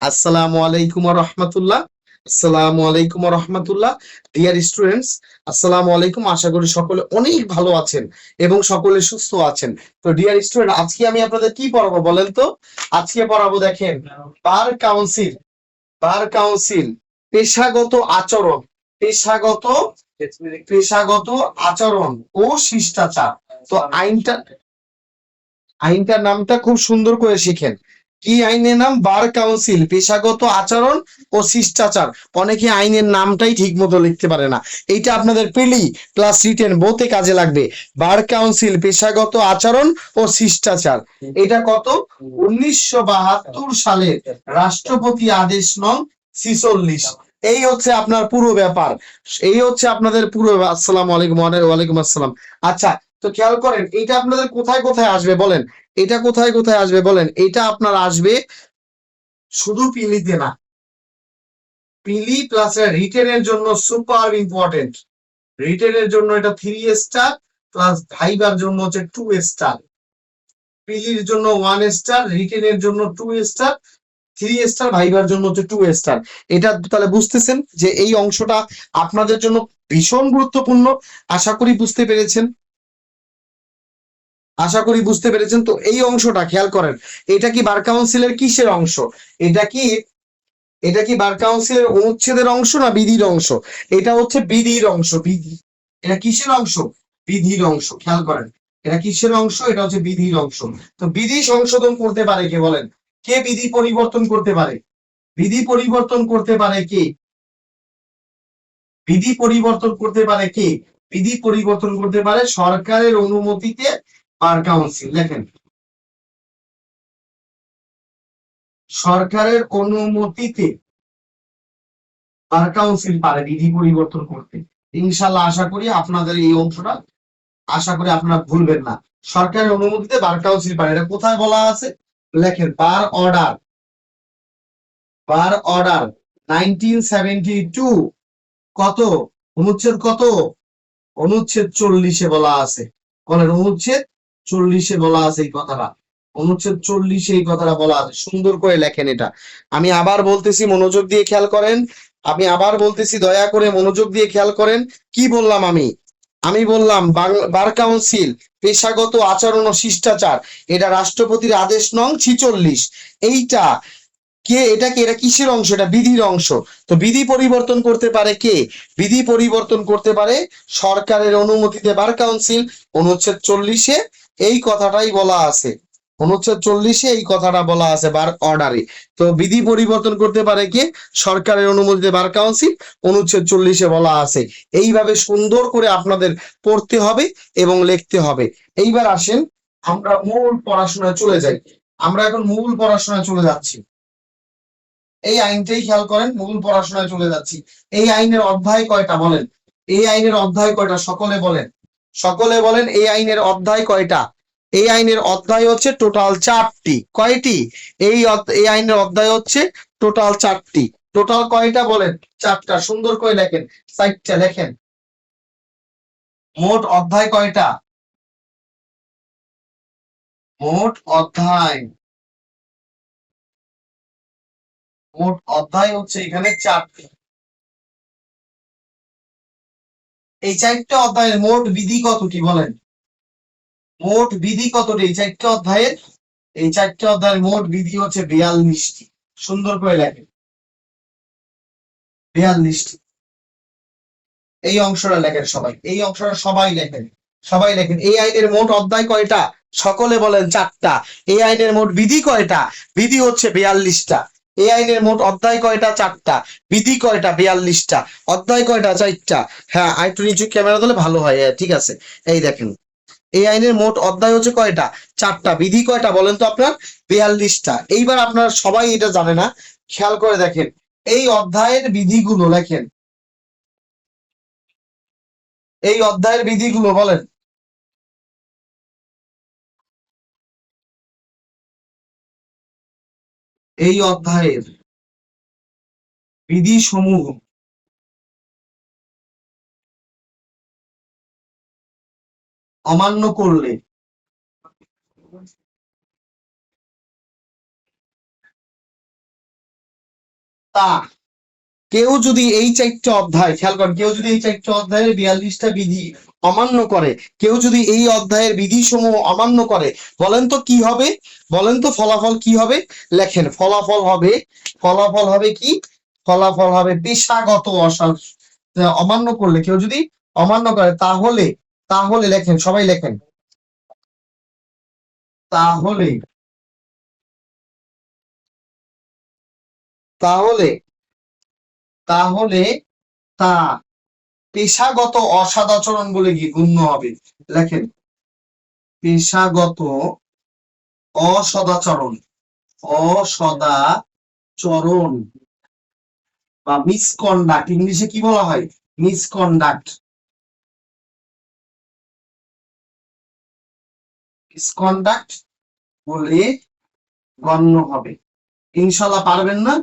আসসালামু আলাইকুম ওয়া রাহমাতুল্লাহ। আসসালামু আলাইকুম ওয়া রাহমাতুল্লাহ। ডিয়ার স্টুডেন্টস, আসসালামু আলাইকুম। আশা করি সকলে অনেক ভালো আছেন এবং সকলে সুস্থ আছেন। তো ডিয়ার স্টুডেন্ট, আজকে আমি আপনাদের কি পড়াবো বলেন তো? আজকে পড়াবো, দেখেন, বার কাউন্সিল। বার কাউন্সিল পেশাগত আচরণ, পেশাগত পেশাগত আচরণ ও শিষ্টাচার। তো আইনটার নামটা খুব সুন্দর করে শিখেন। কি আইনের নাম? বার কাউন্সিল পেশাগত আচরণ ও শিষ্টাচার। অনেকে আইনের নামটাই ঠিক মতো লিখতে পারে না। এইটা আপনাদের প্রিলি প্লাস রিটেন বোথে কাজে লাগবে। বার কাউন্সিল পেশাগত আচরণ ও শিষ্টাচার। এটা কত? 1972 সালের রাষ্ট্রপতি আদেশ নং 46। এই হচ্ছে আপনার পুরো ব্যাপার। এই হচ্ছে আপনাদের পুরো। আসসালামু আলাইকুম। ওয়ালাইকুম আসসালাম। আচ্ছা, তো খেয়াল করেন, এটা আপনাদের কোথায় কোথায় আসবে বলেন? এটা কোথায় কোথায় আসবে বলেন? এটা আপনার আসবে শুধু পিলিতে না, পিলি প্লাস রিটেনের জন্য সুপার ইম্পর্টেন্ট। রিটেনের জন্য এটা 3 স্টার প্লাস ভাইবার জন্য হচ্ছে 2 স্টার। পিলির জন্য 1 স্টার, রিটেনের জন্য 2 স্টার, 3 স্টার, ভাইবার জন্য হচ্ছে 2 স্টার। এটা তাহলে বুঝতেছেন যে এই অংশটা আপনাদের জন্য ভীষণ গুরুত্বপূর্ণ। আশা করি বুঝতে পেরেছেন। আশা করি বুঝতে পেরেছেন। তো এই অংশটা খেয়াল করেন, এটা কি বার কাউন্সিলের কিসের অংশ? এটা কি এটা কি বার কাউন্সিলের অনুচ্ছেদের অংশ না বিধির অংশ? এটা হচ্ছে বিধির অংশ। বিধি। এটা কিসের অংশ? বিধির অংশ। খেয়াল করেন, এটা কিসের অংশ? এটা হচ্ছে বিধির অংশ। তো বিধি সংশোধন করতে পারে কে বলেন? কে বিধি পরিবর্তন করতে পারে? বিধি পরিবর্তন করতে পারে কে? বিধি পরিবর্তন করতে পারে কে? বিধি পরিবর্তন করতে পারে সরকারের অনুমতিতে বার কাউন্সিল। দেখেন, সরকারের অনুমতিতে বার কাউন্সিল পারে বিধি পরিবর্তন করতে। ইনশাল্লাহ আশা করি আপনাদের এই অংশটা আশা করি আপনারা ভুলবেন না। সরকারের অনুমতিতে বার কাউন্সিল পারে। এটা কোথায় বলা আছে? লেখেন, বার অর্ডার। বার অর্ডার 1972। কত? অনুচ্ছেদ কত? অনুচ্ছেদ 40-এ বলা আছে। বলেন, অনুচ্ছেদ 40-এ বলা আছে এই কথাটা। অনুচ্ছেদ 40-এ এই কথাটা বলা আছে। সুন্দর করে লেখেন এটা। আমি আবার বলতেছি, মনোযোগ দিয়ে খেয়াল করেন। আমি আবার বলতেছি, দয়া করে মনোযোগ দিয়ে খেয়াল করেন। কি বললাম আমি? আমি বললাম বার কাউন্সিল পেশাগত আচরণ ও শিষ্টাচার। এটা রাষ্ট্রপতির আদেশ নং 46। এইটা কে? এটা কি? এটা কিসের অংশ? এটা বিধির অংশ। তো বিধি পরিবর্তন করতে পারে কে? বিধি পরিবর্তন করতে পারে সরকারের অনুমতিতে বার কাউন্সিল। অনুচ্ছেদ 40-এ এই কথাটাই বলা আছে। অনুচ্ছেদ 40-এ এই কথাটা বলা আছে বার অর্ডারে। তো বিধি পরিবর্তন করতে পারে কে? সরকারের অনুমতিতে বার কাউন্সিল। অনুচ্ছেদ 40-এ বলা আছে। এইভাবে সুন্দর করে আপনাদের পড়তে হবে এবং লিখতে হবে। এইবার আসেন, আমরা মূল পড়াশোনায় চলে যাই। আমরা এখন মূল পড়াশোনায় চলে যাচ্ছি। এই আইনটাই খেয়াল করেন, মূল পড়াশোনায় চলে যাচ্ছি। এই আইনের অধ্যায় কয়টা বলেন? এই আইনের অধ্যায় কয়টা সকলে বলেন? সকলে বলেন, এই আইনের অধ্যায় কয়টা? এই আইনের অধ্যায় হচ্ছে টোটাল 4টি। কয়টি? এই আইনের অধ্যায় হচ্ছে টোটাল 4টি। টোটাল কয়টা বলেন? 4টা। সুন্দর করে লেখেন, 4টা লেখেন। মোট অধ্যায় কয়টা? মোট অধ্যায়, মোট অধ্যায় হচ্ছে এখানে 4টি। এই 4টা অধ্যায়ের মোট বিধি কতটি বলেন? মোট বিধি কতটি এই 4টা অধ্যায়ের? এই 4টা অধ্যায়ের মোট বিধি হচ্ছে 42টি। সুন্দর করে লেখেন, 42টি। এই অংশটা লেখেন সবাই, এই অংশটা সবাই লেখেন, সবাই লেখেন। এই আইনের মোট অধ্যায় কয়টা? সকলে বলেন 4টা। এই আইনের মোট বিধি কয়টা? বিধি হচ্ছে 42টা। এই আইনের মোট অধ্যায় কয়টা? 4টা। বিধি কয়টা? 42টা। অধ্যায় কয়টা? 4টা। হ্যাঁ, আরেকটু নিচু ক্যামেরা দিলে ভালো হয়। ঠিক আছে, এই দেখেন, এই আইনের মোট অধ্যায় হচ্ছে কয়টা? 4টা। বিধি কয়টা বলেন তো আপনার? 42টা। এইবার আপনারা সবাই এটা জানে না, খেয়াল করে দেখেন। এই অধ্যায়ের বিধিগুলো লেখেন, এই অধ্যায়ের বিধিগুলো বলেন। এই অধ্যায়ের বিধি সমূহ অমান্য করলে তা কেউ যদি এই 4টা অধ্যায় খেয়াল করেন, কেউ যদি এই 4টা অধ্যায়ের 42টা বিধি অমান্য করে, কেউ যদি এই অধ্যায়ের বিধি সমূহ অমান্য করে, বলেন তো কি হবে? বলেন তো ফলাফল কি হবে? লেখেন, ফলাফল হবে কি? ফলাফল হবে পেশাগত অমান্য করলে, কেউ যদি অমান্য করে, তাহলে তাহলে লেখেন, সবাই লেখেন, তাহলে তাহলে তাহলে তা পেশাগত অসদাচরণ বলে কি গণ্য হবে? লেখেন, পেশাগত অসদাচরণ, অসদাচরণ বা মিসকন্ডাক্ট, ইংলিশে কি বলা হয়? মিসকন্ডাক্ট, মিসকন্ডাক্ট বলে গণ্য হবে। ইনশাল্লাহ পারবেন না?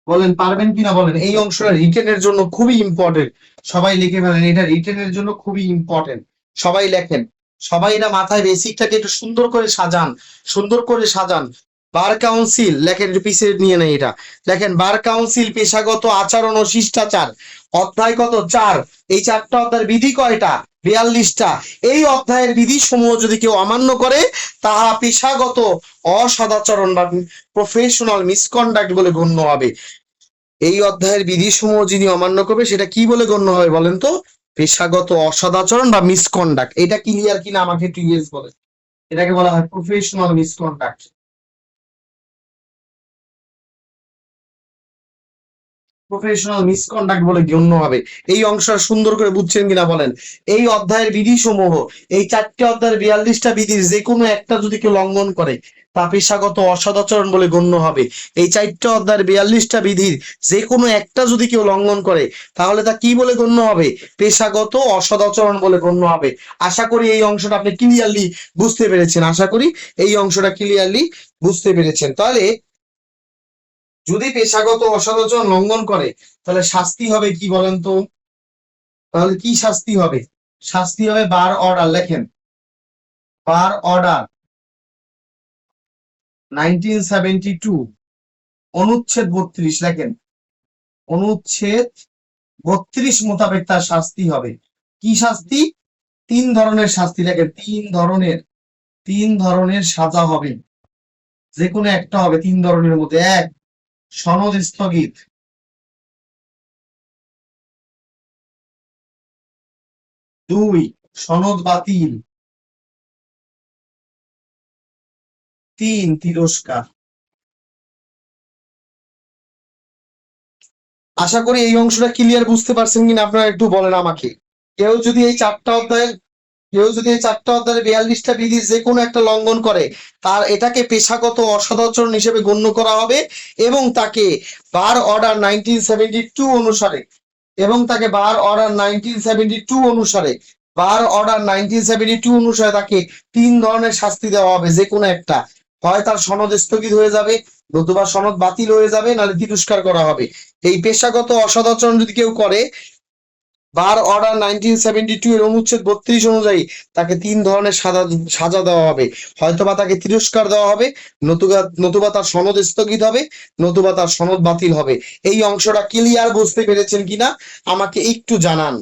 বলেন পারবেন কিনা বলেন। এই অংশটা রিটেনের জন্য খুবই ইম্পর্টেন্ট, সবাই লিখে ফেলেন, এটা রিটেনের জন্য খুবই ইম্পর্টেন্ট, সবাই লেখেন, সবাই এটা মাথায় বেসিকটাকে একটু সুন্দর করে সাজান, সুন্দর করে সাজান। বার কাউন্সিল লেখেন, একটু পিছিয়ে নিয়ে নেই, এটা লেখেন, বার কাউন্সিল পেশাগত আচরণ ও শিষ্টাচার, অধ্যায় কত? 4। এই 4টা অধ্যায়ের বিধি কয়টা? 42টা। এই অধ্যায়ের বিধি সমূহ যদি কেউ অমান্য করে, তাহা পেশাগত অসদাচরণ বা প্রফেশনাল মিসকন্ডাক্ট বলে গণ্য হবে। এই অধ্যায়ের বিধিসমূহ যিনি অমান্য করবে, সেটা কি বলে গণ্য হবে বলেন তো? পেশাগত অসদাচরণ বা মিসকন্ডাক্ট। এটা ক্লিয়ার কিনা আমাকে একটু ইয়েস বলেন। এটাকে বলা হয় প্রফেশনাল মিসকন্ডাক্ট। প্রফেশনাল মিসকন্ডাক্ট বলে গণ্য হবে। এই অংশটা সুন্দর করে বুঝছেন কিনা বলেন। এই অধ্যায়ের বিধি সমূহ, এই 4টে অধ্যায়ের 42টা বিধির যে কোনো একটা যদি কেউ লঙ্ঘন করে, তা পেশাগত অসদাচরণ বলে গণ্য হবে। এই 4টে অধ্যায়ের 42টা বিধির যে কোনো একটা যদি কেউ লঙ্ঘন করে, তাহলে তা কি বলে গণ্য হবে? পেশাগত অসদাচরণ বলে গণ্য হবে। আশা করি এই অংশটা আপনি ক্লিয়ারলি বুঝতে পেরেছেন, আশা করি এই অংশটা ক্লিয়ারলি বুঝতে পেরেছেন। তাহলে যদি পেশাগত অসদাচরণ লঙ্ঘন করে, তাহলে শাস্তি হবে কি বলেন তো? তাহলে কি শাস্তি হবে? শাস্তি হবে বার অর্ডার, লেখেন, বার অর্ডার 1972 অনুচ্ছেদ 32, লেখেন, অনুচ্ছেদ 32 মোতাবেক তার শাস্তি হবে। কি শাস্তি? 3 ধরনের শাস্তি, লেখেন, 3 ধরনের সাজা হবে, যে কোনো একটা হবে 3 ধরনের মধ্যে। 1, সনদ স্থগিত। 2, সনদ বাতিল। 3, তিরস্কার। আশা করি এই অংশটা ক্লিয়ার বুঝতে পারছেন কিনা আপনারা একটু বলেন আমাকে। কেউ যদি এই 4টা অধ্যায়ের কেউ যদি এই 4টা অধ্যায়ের 42টা বিধি যে কোনো একটা লঙ্ঘন করে, তার এটাকে পেশাগত অসদাচরণ হিসেবে গণ্য করা হবে, এবং তাকে বার অর্ডার 1972 অনুসারে, এবং তাকে বার অর্ডার 1972 অনুসারে, বার অর্ডার 1972 অনুসারে তাকে 3 ধরনের শাস্তি দেওয়া হবে, যে কোনো একটা। হয় তার সনদ স্থগিত হয়ে যাবে, নতুবা সনদ বাতিল হয়ে যাবে, নাহলে তিরস্কার করা হবে। এই পেশাগত অসদাচরণ যদি কেউ করে, বার অর্ডার 1972 এর অনুচ্ছেদ 32 অনুযায়ী তাকে 3 ধরনের সাজা দেওয়া হবে। হয়তোবা তাকে তিরস্কার দেওয়া হবে, নতুবা তার সনদ স্থগিত হবে, নতুবা তার সনদ বাতিল হবে। এই অংশটা ক্লিয়ার বুঝতে পেরেছেন কিনা আমাকে একটু জানান।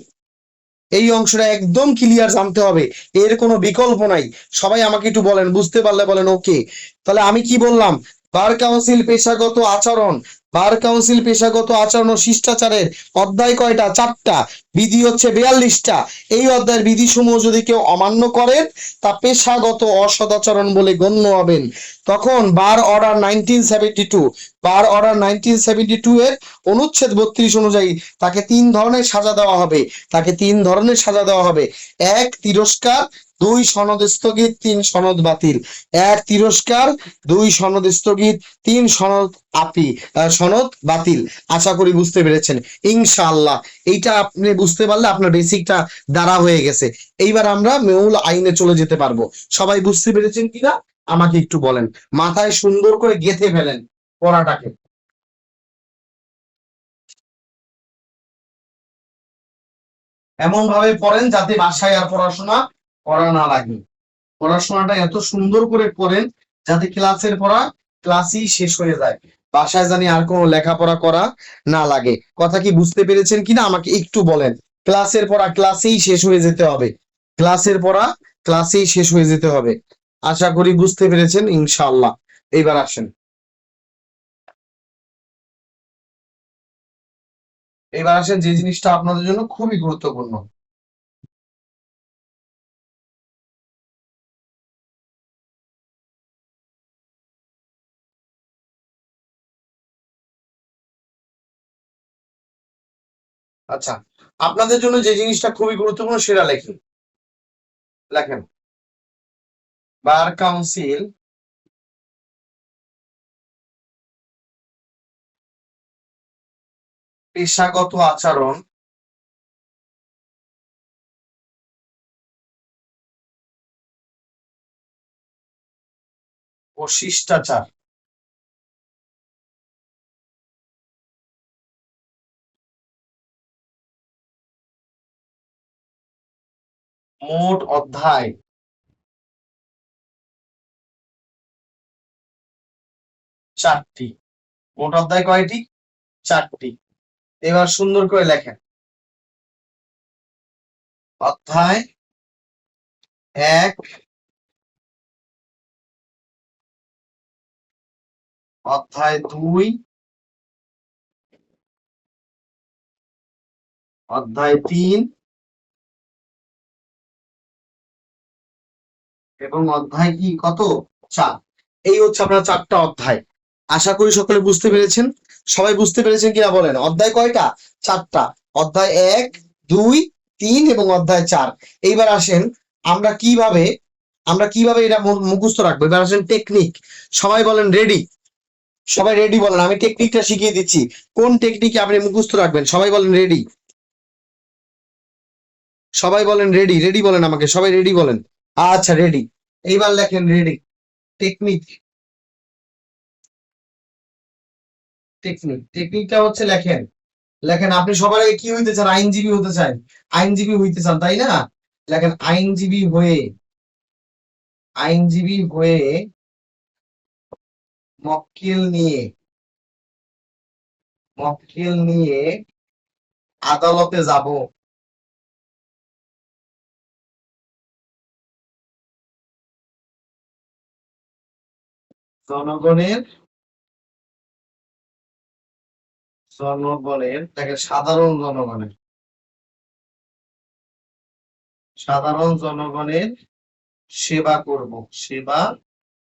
এই অংশটা একদম ক্লিয়ার জানতে হবে, এর কোনো বিকল্প নাই। সবাই আমাকে একটু বলেন, বুঝতে পারলে বলেন ওকে। তাহলে আমি কি বললাম? বার কাউন্সিল পেশাগত আচরণ, বার কাউন্সিল পেশাগত আচরণ ও শিষ্টাচারের অধ্যায় কয়টা? 4টা। বিধি হচ্ছে 42টা। এই অধ্যায়ের বিধি সমূহ যদি কেউ অমান্য করেন, তা পেশাগত অসদাচরণ বলে গণ্য হবেন। তখন বার অর্ডার 1972, বার অর্ডার 1972 এর অনুচ্ছেদ 32 অনুযায়ী তাকে 3 ধরনের সাজা দেওয়া হবে। তাকে 3 ধরনের সাজা দেওয়া হবে। 1, তিরস্কার। 2, সনদ স্থগিত। 3, সনদ বাতিল। 1, তিরস্কার। 2, সনদ স্থগিত। 3, সনদ বাতিল। আশা করি বুঝতে পেরেছেন ইনশাআল্লাহ। এইটা আপনি বুঝতে পারলে আপনার বেসিকটা দ্বারা হয়ে গেছে। এইবার আমরা মূল আইনে চলে যেতে পারবো। সবাই বুঝতে পেরেছেন কিনা আমাকে একটু বলেন, মাথায় সুন্দর করে গেঁথে ফেলেন পড়াটাকে, এমন ভাবে পড়েন যাতে বাসায় আর পড়াশোনা করা না লাগে। পড়াশোনাটা এত সুন্দর করে করেন যাতে ক্লাসের পড়া ক্লাসই শেষ হয়ে যায়। বাসায় জানি আর কোনো লেখাপড়া করা না লাগে। কথা কি বুঝতে পেরেছেন কিনা আমাকে একটু বলেন। ক্লাসের পড়া ক্লাসেই শেষ হয়ে যেতে হবে, ক্লাসের পড়া ক্লাসেই শেষ হয়ে যেতে হবে। আশা করি বুঝতে পেরেছেন ইনশাআল্লাহ। এইবার আসেন, এবার আসেন যে জিনিসটা আপনাদের জন্য খুবই গুরুত্বপূর্ণ। আচ্ছা, আপনাদের জন্য যে জিনিসটা খুবই গুরুত্বপূর্ণ সেটা লেখেন। লেখেন, বার কাউন্সিল পেশাগত আচরণ ও শিষ্টাচার। মোট অধ্যায় 4টি। মোট অধ্যায় কয়টি? 4টি। এবার সুন্দর করে লেখেন, অধ্যায় 1, অধ্যায় 2, অধ্যায় 3 এবং অধ্যায় কি কত? 4। এই হচ্ছে আপনার 4টা অধ্যায়। আশা করি সকলে বুঝতে পেরেছেন। সবাই বুঝতে পেরেছেন কিনা বলেন। অধ্যায় কয়টা? 4টা। অধ্যায় 1, 2, 3 এবং অধ্যায় 4। এইবার আসেন আমরা কিভাবে এটা মুখস্থ রাখবো। এবার আসেন টেকনিক। সবাই বলেন রেডি। সবাই রেডি বলেন, আমি টেকনিকটা শিখিয়ে দিচ্ছি। কোন টেকনিকে আপনি মুখস্থ রাখবেন? সবাই বলেন রেডি। সবাই বলেন রেডি। রেডি বলেন আমাকে, সবাই রেডি বলেন। আচ্ছা রেডি। এইবার লেখেন রেডি। টেকনিক। টেকনিকটা হচ্ছে লেখেন। লেখেন, আপনি সবার আগে কি হইতে চান? আইনজীবী হতে চান। আইনজীবী হইতে চান তাই না? লেখেন, আইনজীবী হয়ে মক্কেল নিয়ে আদালতে যাব। জনগণের দেখেন, সাধারণ জনগণের সেবা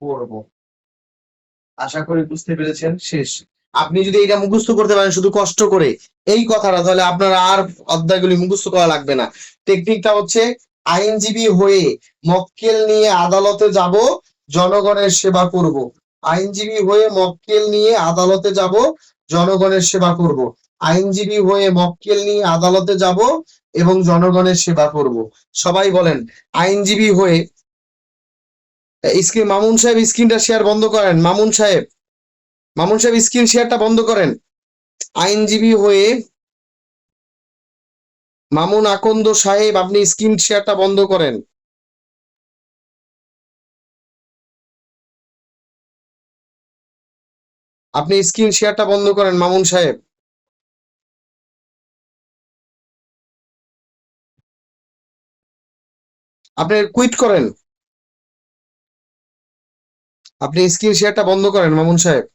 করব। আশা করি বুঝতে পেরেছেন। শেষ। আপনি যদি এটা মুখস্থ করতে পারেন শুধু কষ্ট করে এই কথাটা, তাহলে আপনার আর অধ্যায়গুলি মুখস্থ করা লাগবে না। টেকনিকটা হচ্ছে, আইনজীবী হয়ে মক্কেল নিয়ে আদালতে যাব, জনগণের সেবা করব। আইনজীবী হয়ে মক্কেল নিয়ে আদালতে যাব, জনগণের সেবা করব। আইনজীবী হয়ে মক্কেল নিয়ে আদালতে যাব এবং জনগণের সেবা করব। সবাই বলেন, আইনজীবী হয়ে। স্ক্রিন, মামুন সাহেব স্ক্রিনটা শেয়ার বন্ধ করেন। মামুন সাহেব স্ক্রিন শেয়ারটা বন্ধ করেন। আইনজীবী হয়ে মামুন আকন্দ সাহেব, আপনি স্ক্রিন শেয়ারটা বন্ধ করেন। আপনি স্ক্রিন শেয়ারটা বন্ধ করেন মামুন সাহেব। আপনি কুইট করেন। আপনি স্ক্রিন শেয়ারটা বন্ধ করেন মামুন সাহেব।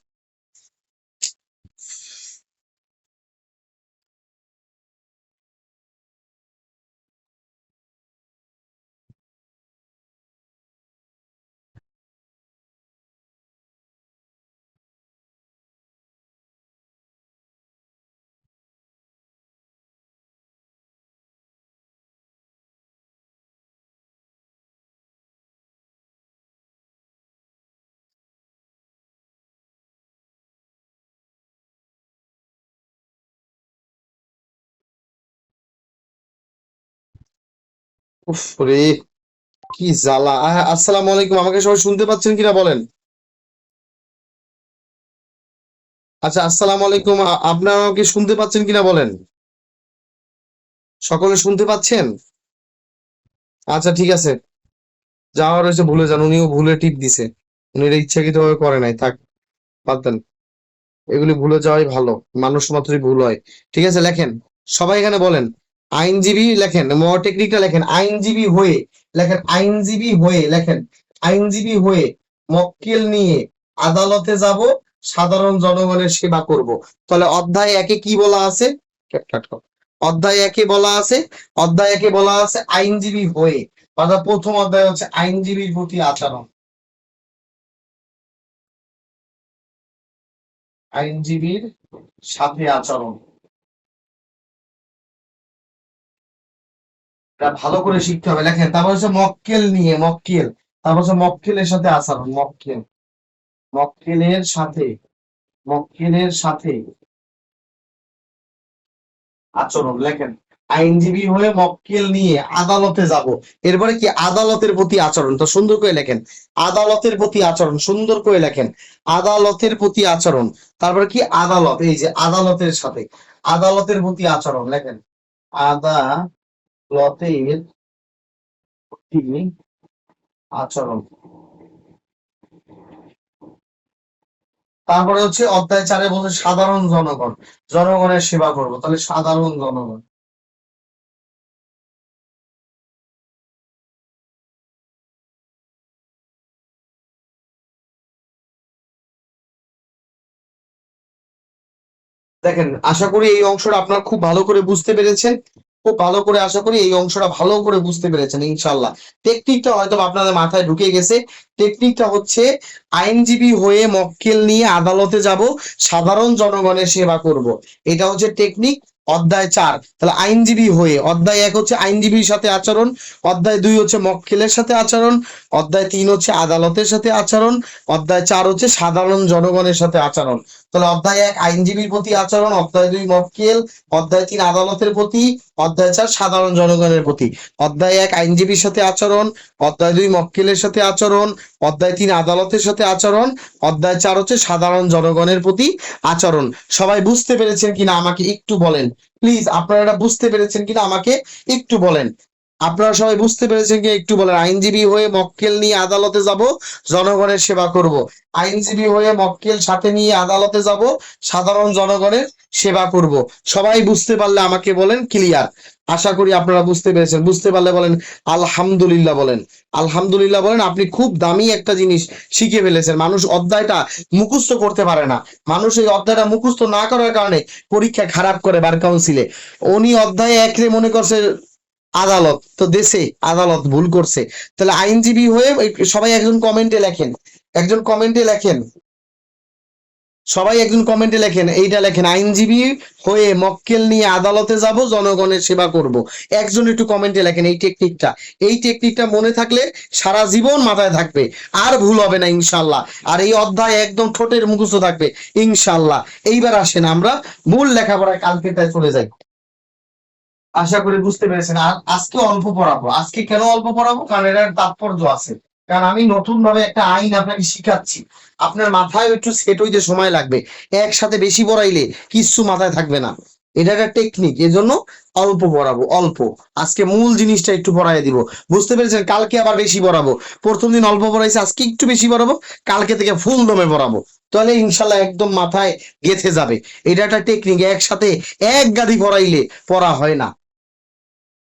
উফ রে, কি জ্বালা। আসসালামু আলাইকুম, আমাকে সবাই শুনতে পাচ্ছেন কিনা বলেন। আচ্ছা, আসসালামু আলাইকুম, আপনারা আমাকে শুনতে পাচ্ছেন কিনা বলেন। সকলে শুনতে পাচ্ছেন? আচ্ছা ঠিক আছে, যাওয়ার হয়েছে ভুলে যান, উনিও ভুলে টিপ দিছে। উনি এটা ইচ্ছাকৃতভাবে করে নাই, থাক, বাদ দেন। এগুলি ভুলে যাওয়াই ভালো, মানুষ মাত্রই ভুল হয়। ঠিক আছে, লেখেন সবাই এখানে বলেন আইনজীবী, লেখেন টেকনিকটা লেখেন আইনজীবী হয়ে, লেখেন আইনজীবী হয়ে, লেখেন আইনজীবী হয়ে মক্কেল নিয়ে আদালতে যাব, সাধারণ জনগণের সেবা করব। তাহলে অধ্যায় একে কি বলা আছে? অধ্যায় একে বলা আছে, অধ্যায় একে বলা আছে আইনজীবী হয়ে, অর্থাৎ প্রথম অধ্যায় হচ্ছে আইনজীবীর প্রতি আচরণ, আইনজীবীর সাথে আচরণ। এটা ভালো করে শিখতে হবে, লেখেন। তারপর হচ্ছে মক্কেল নিয়ে, মক্কেল, তারপর হচ্ছে মক্কেলের সাথে আচরণ, মক্কেল, মক্কেলের সাথে, মক্কেলের সাথে আচরণ, লেখেন আইনজীবী হয়ে মক্কেল নিয়ে আদালতে যাব। এরপরে কি? আদালতের প্রতি আচরণ। তো সুন্দর করে লেখেন আদালতের প্রতি আচরণ, সুন্দর করে লেখেন আদালতের প্রতি আচরণ। তারপরে কি? আদালত, এই যে আদালতের সাথে, আদালতের প্রতি আচরণ, লেখেন আদালতের প্রতি আচরণ। তারপরে হচ্ছে অধ্যায় 4-এ বলছে সাধারণ জনগণ, জনগণের সেবা করব। তাহলে সাধারণ জনগণ, দেখেন আশা করি এই অংশটা আপনারা খুব ভালো করে বুঝতে পেরেছেন, খুব ভালো করে আশা করি এই অংশটা ভালো করে বুঝতে পেরেছেন ইনশাল্লাহ। টেকনিকটা হয়তো আপনাদের মাথায় ঢুকে গেছে। টেকনিকটা হচ্ছে আইনজীবী হয়ে মক্কেল নিয়ে আদালতে যাব, সাধারণ জনগণের সেবা করব। এটা হচ্ছে টেকনিক। অধ্যায় 4 তাহলে আইনজীবী হয়ে, অধ্যায় 1 হচ্ছে আইনজীবীর সাথে আচরণ, অধ্যায় 2 হচ্ছে মক্কেলের সাথে আচরণ, অধ্যায় 3 হচ্ছে আদালতের সাথে আচরণ, অধ্যায় 4 হচ্ছে সাধারণ জনগণের সাথে আচরণ। তাহলে অধ্যায় 1 আইনজীবীর প্রতি আচরণ, অধ্যায় 2 মক্কেল, অধ্যায় 3 আদালতের প্রতি, অধ্যায় 4 সাধারণ জনগণের প্রতি। অধ্যায় 1 আইনজীবীর সাথে আচরণ, অধ্যায় 2 মক্কেলের সাথে আচরণ, অধ্যায় 3 আদালতের সাথে আচরণ, অধ্যায় 4 হচ্ছে সাধারণ জনগণের প্রতি আচরণ। সবাই বুঝতে পেরেছেন কিনা আমাকে একটু বলেন প্লিজ, আপনারা এটা বুঝতে পেরেছেন কিনা আমাকে একটু বলেন। আপনারা সবাই বুঝতে পেরেছেন কি একটু বলেন। আইনজীবী হয়ে মক্কেল নিয়ে আদালতে যাব, জনগণের সেবা করব। আইনজীবী হয়ে মক্কেল সাথে নিয়ে আদালতে যাব, সাধারণ জনগণের সেবা করব। সবাই বুঝতে পারলে আমাকে বলেন ক্লিয়ার। আশা করি আপনারা বুঝতে পেরেছেন। বুঝতে পারলে বলেন আলহামদুলিল্লাহ, বলেন আলহামদুলিল্লাহ, বলেন আপনি খুব দামি একটা জিনিস শিখে ফেলেছেন। মানুষ অধ্যায়টা মুখস্থ করতে পারে না, মানুষ এই অধ্যায়টা মুখস্থ না করার কারণে পরীক্ষা খারাপ করে বার কাউন্সিলে। উনি অধ্যায় 1 রে মনে করছে আদালত, তো দেশে আদালত ভুল করছে। তাহলে আইনজীবী হয়ে সবাই একজন কমেন্টে লেখেন, একজন কমেন্টে লেখেন, সবাই একজন কমেন্টে লেখেন, এইটা লেখেন আইনজীবী হয়ে মক্কেল নিয়ে আদালতে যাব, জনগণের সেবা করব। একজন একটু কমেন্টে লেখেন এই টেকনিকটা। এই টেকনিকটা মনে থাকলে সারা জীবন মাথায় থাকবে, আর ভুল হবে না ইনশাল্লাহ। আর এই অধ্যায় একদম ঠোঁটের মুখস্থ থাকবে ইনশাল্লাহ। এইবার আসেন আমরা মূল লেখাপড়ায় কালকে তাই চলে যাই। আশা করি বুঝতে পেরেছেন। আর আজকে অল্প পড়াবো। আজকে কেন অল্প পড়াবো? কারণ এটার তাৎপর্য আছে। কারণ আমি নতুন ভাবে একটা আইন আপনাকে শিখাচ্ছি, আপনার মাথায় একটু সেট হইতে সময় লাগবে। একসাথে বেশি পড়াইলে কিচ্ছু মাথায় থাকবে না। এটা একটা টেকনিক, এজন্য অল্প পড়াবো, অল্প। আজকে মূল জিনিসটা একটু পড়াই দিব, বুঝতে পেরেছেন? কালকে আবার বেশি পড়াবো। প্রথম দিন অল্প পড়াইছে, আজকে একটু বেশি পড়াবো, কালকে থেকে ফুল দমে পড়াবো। তাহলে ইনশাল্লাহ একদম মাথায় গেঁথে যাবে। এটা একটা টেকনিক, একসাথে এক গাদি পড়াইলে পড়া হয় না।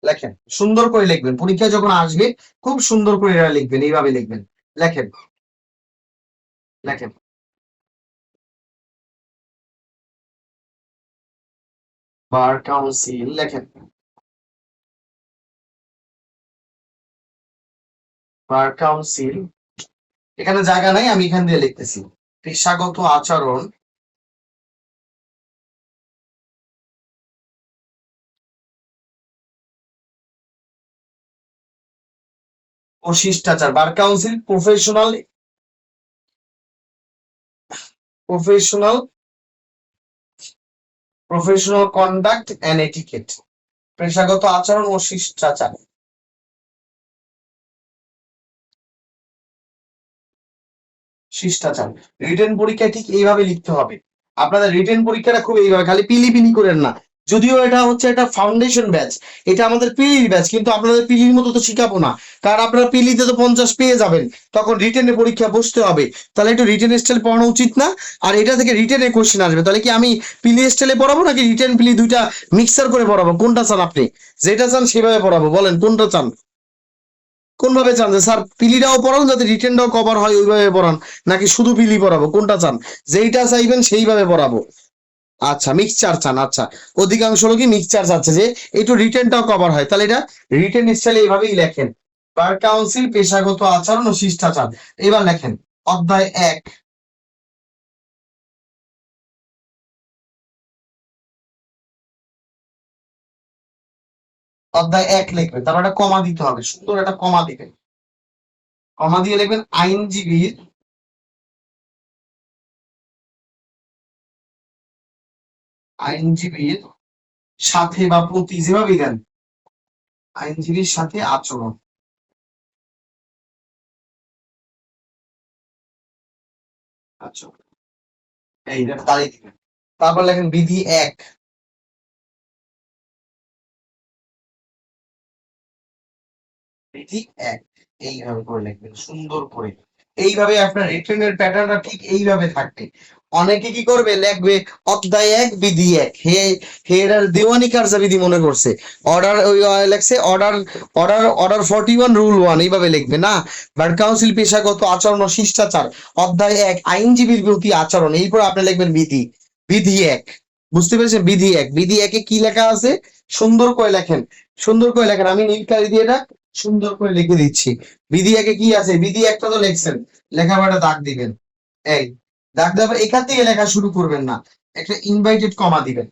লেখেন সুন্দর করে লিখবেন, পরীক্ষায় যখন আসবে খুব সুন্দর করে এরা লিখবেন, এইভাবে লিখবেন। লেখেন, লেখেন বার কাউন্সিল, লেখেন বার কাউন্সিল। এখানে জায়গা নাই, আমি এখান দিয়ে লিখতেছি। পেশাগত আচরণ ও শিষ্টাচার, bar council professional, professional, professional conduct and etiquette. পেশাগত আচরণ ও শিষ্টাচার, শিষ্টাচার। রিটেন পরীক্ষায় ঠিক এইভাবে লিখতে হবে। আপনাদের রিটেন পরীক্ষাটা খুব এইভাবে, খালি পিলি পিলি করেন না। যদিও এটা হচ্ছে একটা ফাউন্ডেশন ব্যাচ, এটা আমাদের পিলির ব্যাচ, কিন্তু আপনাদের পিলির মতো তো শিখাবো না, কারণ আপনারা পিলিতে তো 50 পেয়ে যাবেন, তখন রিটেনে পরীক্ষা বসতে হবে, তাহলে একটু রিটেন স্টাইল পড়ানো উচিত না? আর এটা থেকে রিটেনে কোশ্চেন আসবে, তাহলে কি আমি পিলি স্টাইলে পড়াবো নাকি রিটেন পিলি দুইটা মিক্সার করে পড়াবো? কোনটা চান আপনি? যেটা চান সেভাবে পড়াবো, বলেন কোনটা চান? কোন ভাবে চান যে স্যার পিলিটাও পড়ান যাতে রিটেনটাও কভার হয় ওইভাবে পড়ান, নাকি শুধু পিলি পড়াবো, কোনটা চান? যেইটা চাইবেন সেইভাবে পড়াবো। আচ্ছা মিক্সচার চান, আচ্ছা। অধিকাংশ লোকই মিক্সচার চাচ্ছে যে একটু রিটেনটাও কভার হয়, তাহলে এটা রিটেন স্টাইলে এইভাবেই লেখেন, বার কাউন্সিল পেশাগত আচরণ ও শিষ্টাচার। এবার লেখেন অধ্যায় 1। অধ্যায় 1 লিখবেন, তারপর একটা কমা দিতে হবে, সুন্দর একটা কমা দিবেন, কমা দিয়ে লিখবেন আইনজীবীর আইনজীবীর সাথে বা প্রতি, যেভাবেই দেন, আইনজীবীর সাথে আচরণ। আচ্ছা, এই তারিখ দিবেন। তারপর লেখেন বিধি 1। বিধি 1 এইভাবে করে লিখবেন সুন্দর করে। এইভাবে আপনার রিটেনের প্যাটার্নটা ঠিক এইভাবে থাকবে। অনেকে কি করবে, লিখবে অধ্যায় 1 বিধি 1, হেরার দেওয়ানি কার্যাবিধি মনে করছে, অর্ডার ওই লেখছে অর্ডার অর্ডার অর্ডার 41 রুল 1, এইভাবে লিখবে না। বার কাউন্সিল পেশাগত আচরণ ও শিষ্টাচার, অধ্যায় 1 আইনজীবীর প্রতি আচরণ, এরপর আপনি লিখবেন বিধি, বিধি 1। বুঝতে পেরেছেন? বিধি 1, বিধি 1 এ কি লেখা আছে সুন্দর করে লেখেন, সুন্দর করে লেখেন, আমি নীল কালি দিয়ে এটা সুন্দর করে লিখে দিচ্ছি। বিধি 1 এ কি আছে, বিধি 1টা তো লিখছেন, লেখার পরে দাগ দিবেন, এই দাগ দেওয়ার পর এখান থেকে লেখা শুরু করবেন না, একটা ইনভাইটেড কমা দিবেন।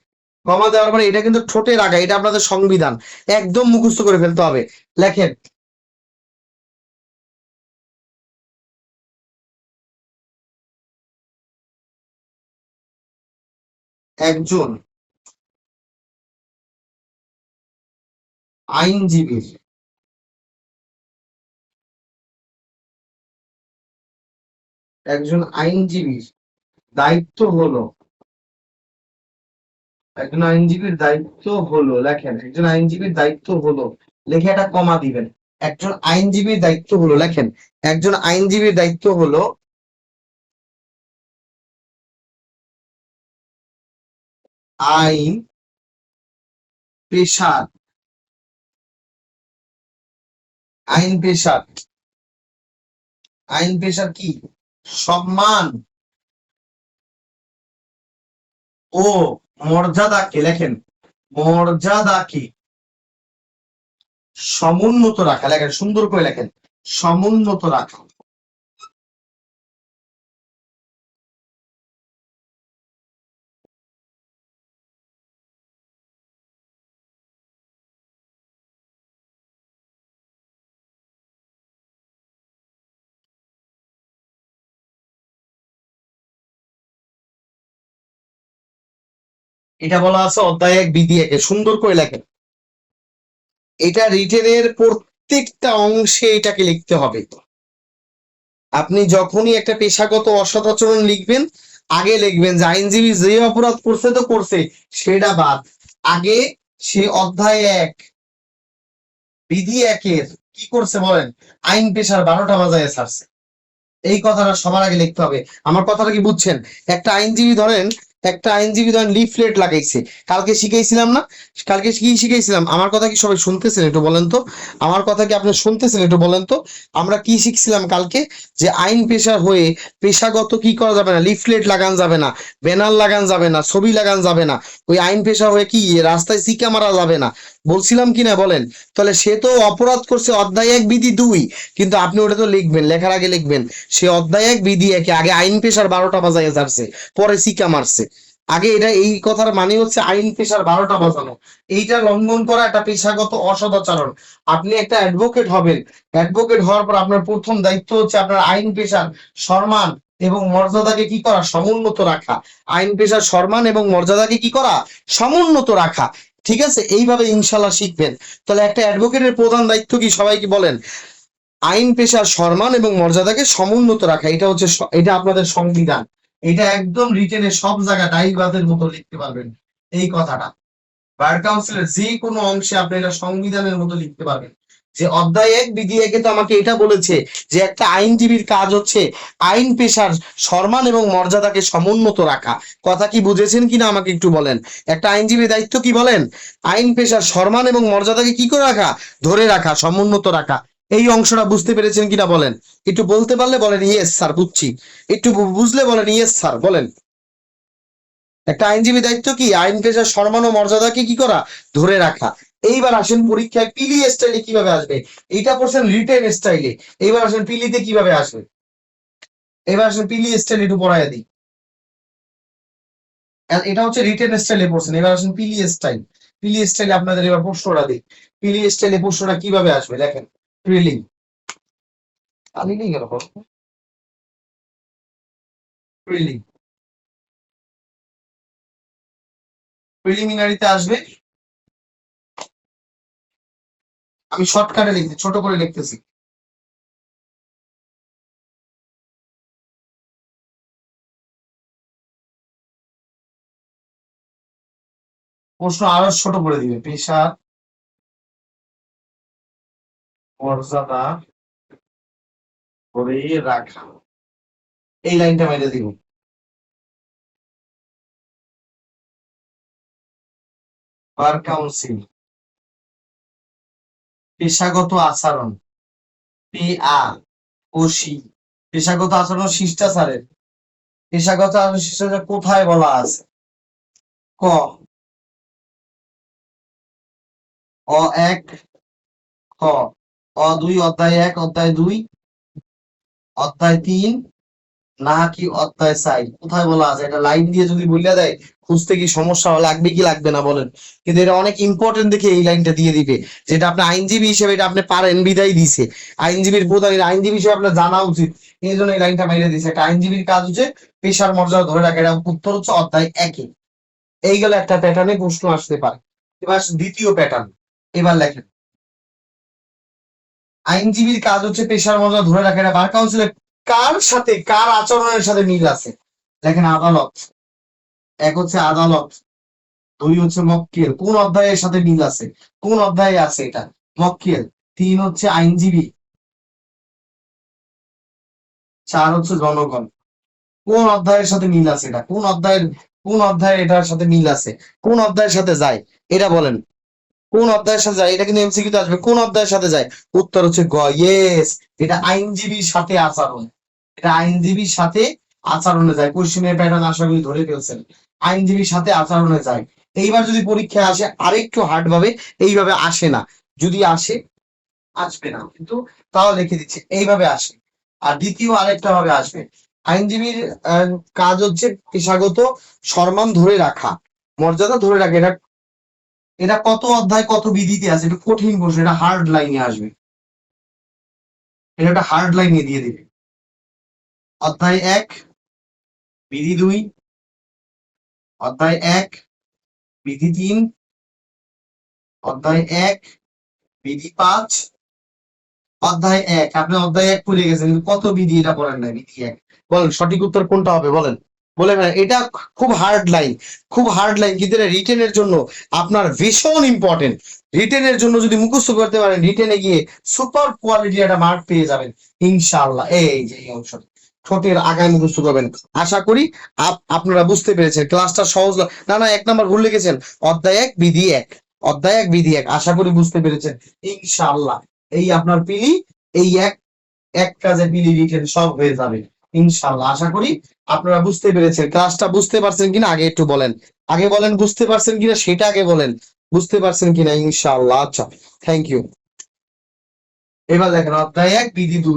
কমা দেওয়ার পরে এটা কিন্তু ঠোঁটের আগা, এটা আপনাদের সংবিধান, একদম মুখস্থ করে ফেলতে হবে। লেখেন একজন আইনজীবীর একজন আইনজীবীর দায়িত্ব হলো, একজন আইনজীবীর দায়িত্ব হলো, লেখেন একজন আইনজীবীর দায়িত্ব হলো, লিখে একটা কমা দিবেন। একজন আইনজীবীর দায়িত্ব হলো, লেখেন একজন আইনজীবীর দায়িত্ব হলো আইন পেশার, আইন পেশার, আইন পেশার কি সম্মান ও মর্যাদাকে, লেখেন মর্যাদাকে সমুন্নত রাখা, লেখেন সুন্দর করে লেখেন সমুন্নত রাখা। এটা বলা আছে অধ্যায় 1 বিধি 1 এ, সুন্দর করে লেখেন। এটা রিটেনের প্রত্যেকটা অংশে এটাকে লিখতে হবে। আপনি যখনই একটা পেশাগত অসদাচরণ লিখবেন, আগে লিখবেন যে আইনজীবী যে অপরাধ করছে তো করছে, সেটা বাদ। আগে সে অধ্যায় 1 বিধি 1 এর কি করছে বলেন, আইন পেশার 12টা বাজায় ছাড়ছে, এই কথাটা সবার আগে লিখতে হবে। আমার কথাটা কি বুঝছেন? একটা আইনজীবী ধরেন, একটা আইনজীবী ধরেন লিফলেট লাগাইছে, কালকে শিখাইছিলাম না? কালকে কি শিখাইছিলাম? আমার কথা কি সবাই শুনতেছেন একটু বলেন তো? আমার কথা কি আপনি শুনতেছেন একটু বলেন তো? আমরা কি শিখছিলাম কালকে? যে আইন পেশার হয়ে পেশাগত কি করা যাবে না, লিফলেট লাগান যাবে না, ব্যানার লাগান যাবে না, ছবি লাগান যাবে না, ওই আইন পেশা হয়ে কি রাস্তায় চিকা মারা যাবে না, বলছিলাম কিনা বলেন? তাহলে সে তো অপরাধ করছে অধ্যায় 1 বিধি 2, কিন্তু আপনি ওটা তো লিখবেন, লেখার আগে লিখবেন সে অধ্যায় 1 বিধি 1 আগে আইন পেশার 12টা বাজায় যাচ্ছে, পরে সিকা মারছে। আগে এটা, এই কথার মানে হচ্ছে আইন পেশার 12টা বাজানো, এইটা লঙ্ঘন করা একটা পেশাগত অসদাচরণ। আপনি একটা অ্যাডভোকেট হবেন, অ্যাডভোকেট হওয়ার পর আপনার প্রথম দায়িত্ব হচ্ছে আপনার আইন পেশার সম্মান এবং মর্যাদাকে কি করা, সমুন্নত রাখা। আইন পেশার সম্মান এবং মর্যাদাকে কি করা, সমুন্নত রাখা। ঠিক আছে, এইভাবে ইনশাল্লাহ শিখবেন। তাহলে একটা অ্যাডভোকেটের প্রধান দায়িত্ব কি, সবাইকে বলেন? আইন পেশার সম্মান এবং মর্যাদাকে সমুন্নত রাখা, এটা হচ্ছে এটা আপনাদের সংবিধান। এটা একদম রিটেনে সব জায়গায় ডাইবাদের মতো লিখতে পারবেন এই কথাটা। বার কাউন্সিলের যে কোনো অংশে আপনি এটা সংবিধানের মতো লিখতে পারবেন যে অধ্যায় 1 বিধি 1 তো আমাকে এটা বলেছে যে একটা আইনজীবীর কাজ হচ্ছে আইন পেশার সম্মান এবং মর্যাদাকে সমুন্নত রাখা। কথা কি বুঝেছেন কিনা আমাকে একটু বলেন। একটা আইনজীবীর দায়িত্ব কি বলেন? আইন পেশার সম্মান এবং মর্যাদাকে কি করে রাখা? ধরে রাখা, সমুন্নত রাখা। এই অংশটা বুঝতে পেরেছেন কিনা বলেন। একটু বলতে পারলে বলেন ইয়েস স্যার বুঝছি। একটু বুঝলে বলেন ইয়েস স্যার বলেন। একটা আইনজীবী দায়িত্ব কি? আইন পেশার সম্মান ও মর্যাদাকে কি করা? ধরে রাখা। এইবার আসেন পরীক্ষায় পিলি স্টাইলে কিভাবে আসবে। এইটা পড়ছেন রিটেন স্টাইলে, এইবার আসেন পিলিতে কিভাবে আসবে। এবার আসেন পিলি স্টাইল একটু পড়াইয়া দিই। এটা হচ্ছে রিটেন স্টাইলে পড়ছেন, এবার আসেন পিলি স্টাইল। পিলি স্টাইলে আপনাদের এবার প্রশ্নটা দিই। পিলি স্টাইলে প্রশ্নটা কিভাবে আসবে দেখেন। প্রিলি আমি নেই গেল প্রিলি প্রিলিমিনারিতে আসবে। আমি শর্টকাটে লিখছি, ছোট করে লিখতেছি। প্রশ্ন আরো ছোট করে দিবে। পেশার মর্যাদা ধরে রাখা, এই লাইনটা মেরে দিব। বার কাউন্সিল পেশাগত আচরণ, পেআ ও সি, পেশাগত আচরণ শিষ্টাচারের। পেশাগত আচরণ শিষ্টাচার কোথায় বলা আছে? ক অ এক, খ অ2 অধ্যায় 1 অধ্যায় 2 অধ্যায় 3 নাকি অধ্যায় 4? কোথায় বলা আছে? এটা লাইন দিয়ে যদি বইলা দেয় খুঁজতে কি সমস্যা লাগবে কি লাগবে না বলেন। কিন্তু এটা অনেক ইম্পর্টেন্ট দেখে এই লাইনটা দিয়ে দিবে, যেটা আপনি আইনজীবী হিসেবে এটা আপনি পারেন বিদায় দিছে। আইনজীবীর প্রধান আইনজীবী হিসেবে আপনার জানা উচিত, এই জন্য এই লাইনটা মেরে দিছে। একটা আইনজীবীর কাজ হচ্ছে পেশার মর্যাদা ধরে রাখা। এটা উত্তর হচ্ছে অধ্যায় 1-এ। এই গেল একটা প্যাটার্নে প্রশ্ন আসতে পারে। এবার দ্বিতীয় প্যাটার্ন, এবার লেখেন। আইনজীবীর কাজ হচ্ছে পেশার মর্যাদা ধরে রাখা। এটা বার কাউন্সিলের কার সাথে, কার আচরণের সাথে মিল আছে? দেখেন আদালত, এক হচ্ছে আদালত, দুই হচ্ছে মক্কেল। কোন অধ্যায়ের সাথে মিল আছে? কোন অধ্যায়ে আছে এটা? মক্কেল। তিন হচ্ছে আইনজীবী, চার হচ্ছে জনগণ। কোন অধ্যায়ের সাথে মিল আছে এটা? কোন অধ্যায়ের, কোন অধ্যায়ে এটার সাথে মিল আছে? কোন অধ্যায়ের সাথে যায় এটা বলেন। কোন অধ্যায়ের সাথে যায়? এটা কিন্তু এমসিকিউ তে আসবে। কোন অধ্যায়ের সাথে যায়? উত্তর হচ্ছে গ, ইয়েস। এটা আইনজীবীর সাথে আচরণ, এটা আইনজীবীর সাথে আচরণে যায়। কোশ্চেনের প্যাটার্ন আশা করি ধরে ফেলছেন। আইনজীবীর সাথে আচরণে যায়। এইবার যদি পরীক্ষায় আসে আরেকটু হার্ড ভাবে, এইভাবে আসে না, যদি আসে, আসবে না কিন্তু তাও লিখে দিচ্ছে এইভাবে আসে। আর দ্বিতীয় আরেকটা ভাবে আসবে। আইনজীবীর কাজ হচ্ছে পেশাগত সম্মান ধরে রাখা, মর্যাদা ধরে রাখা। এটা এটা কত অধ্যায় কত বিধিতে আছে? এটা কঠিন প্রশ্ন, এটা হার্ড লাইনে আসবে। এটা একটা হার্ড লাইনে দিয়ে দিবে। অধ্যায় 1 বিধি 2, অধ্যায় 1 বিধি 3, অধ্যায় 1 বিধি 5, অধ্যায় 1। আপনি অধ্যায় 1 পড়ে গেছেন কিন্তু কত বিধি এটা পড়েন নাই। বিধি 1 বলেন সঠিক উত্তর কোনটা হবে বলেন। বলে ফেলেন। এটা খুব হার্ড লাইন, খুব হার্ড লাইন, কিন্তু এটা রিটেনের জন্য আপনার ভীষণ ইম্পর্টেন্ট। রিটেনের জন্য যদি মুখস্থ করতে পারেন, রিটেনে গিয়ে সুপার কোয়ালিটির একটা মার্ক পেয়ে যাবেন ইনশাআল্লাহ। এই যে এই অংশ ঠোঁটের আগায় মুখস্থ করবেন। আশা করি আপনারা বুঝতে পেরেছেন। ক্লাসটা সহজ না না, 1 নাম্বার ভুল লিখেছেন। অধ্যায় 1 বিধি 1, অধ্যায় 1 বিধি 1, আশা করি বুঝতে পেরেছেন ইনশাআল্লাহ। এই আপনার পিলি, এই এক কাজে পিলি রিটেন সব হয়ে যাবে ইনশাআল্লাহ। আশা করি আপনারা বুঝতে পেরেছেন। ক্লাসটা বুঝতে পারছেন কিনা আগে একটু বলেন। আগে বলেন বুঝতে পারছেন কিনা, সেটা আগে বলেন বুঝতে পারছেন কিনা ইনশাআল্লাহ। আচ্ছা, থ্যাংক ইউ। এবার দেখেন অধ্যায় 1 বিধি 2,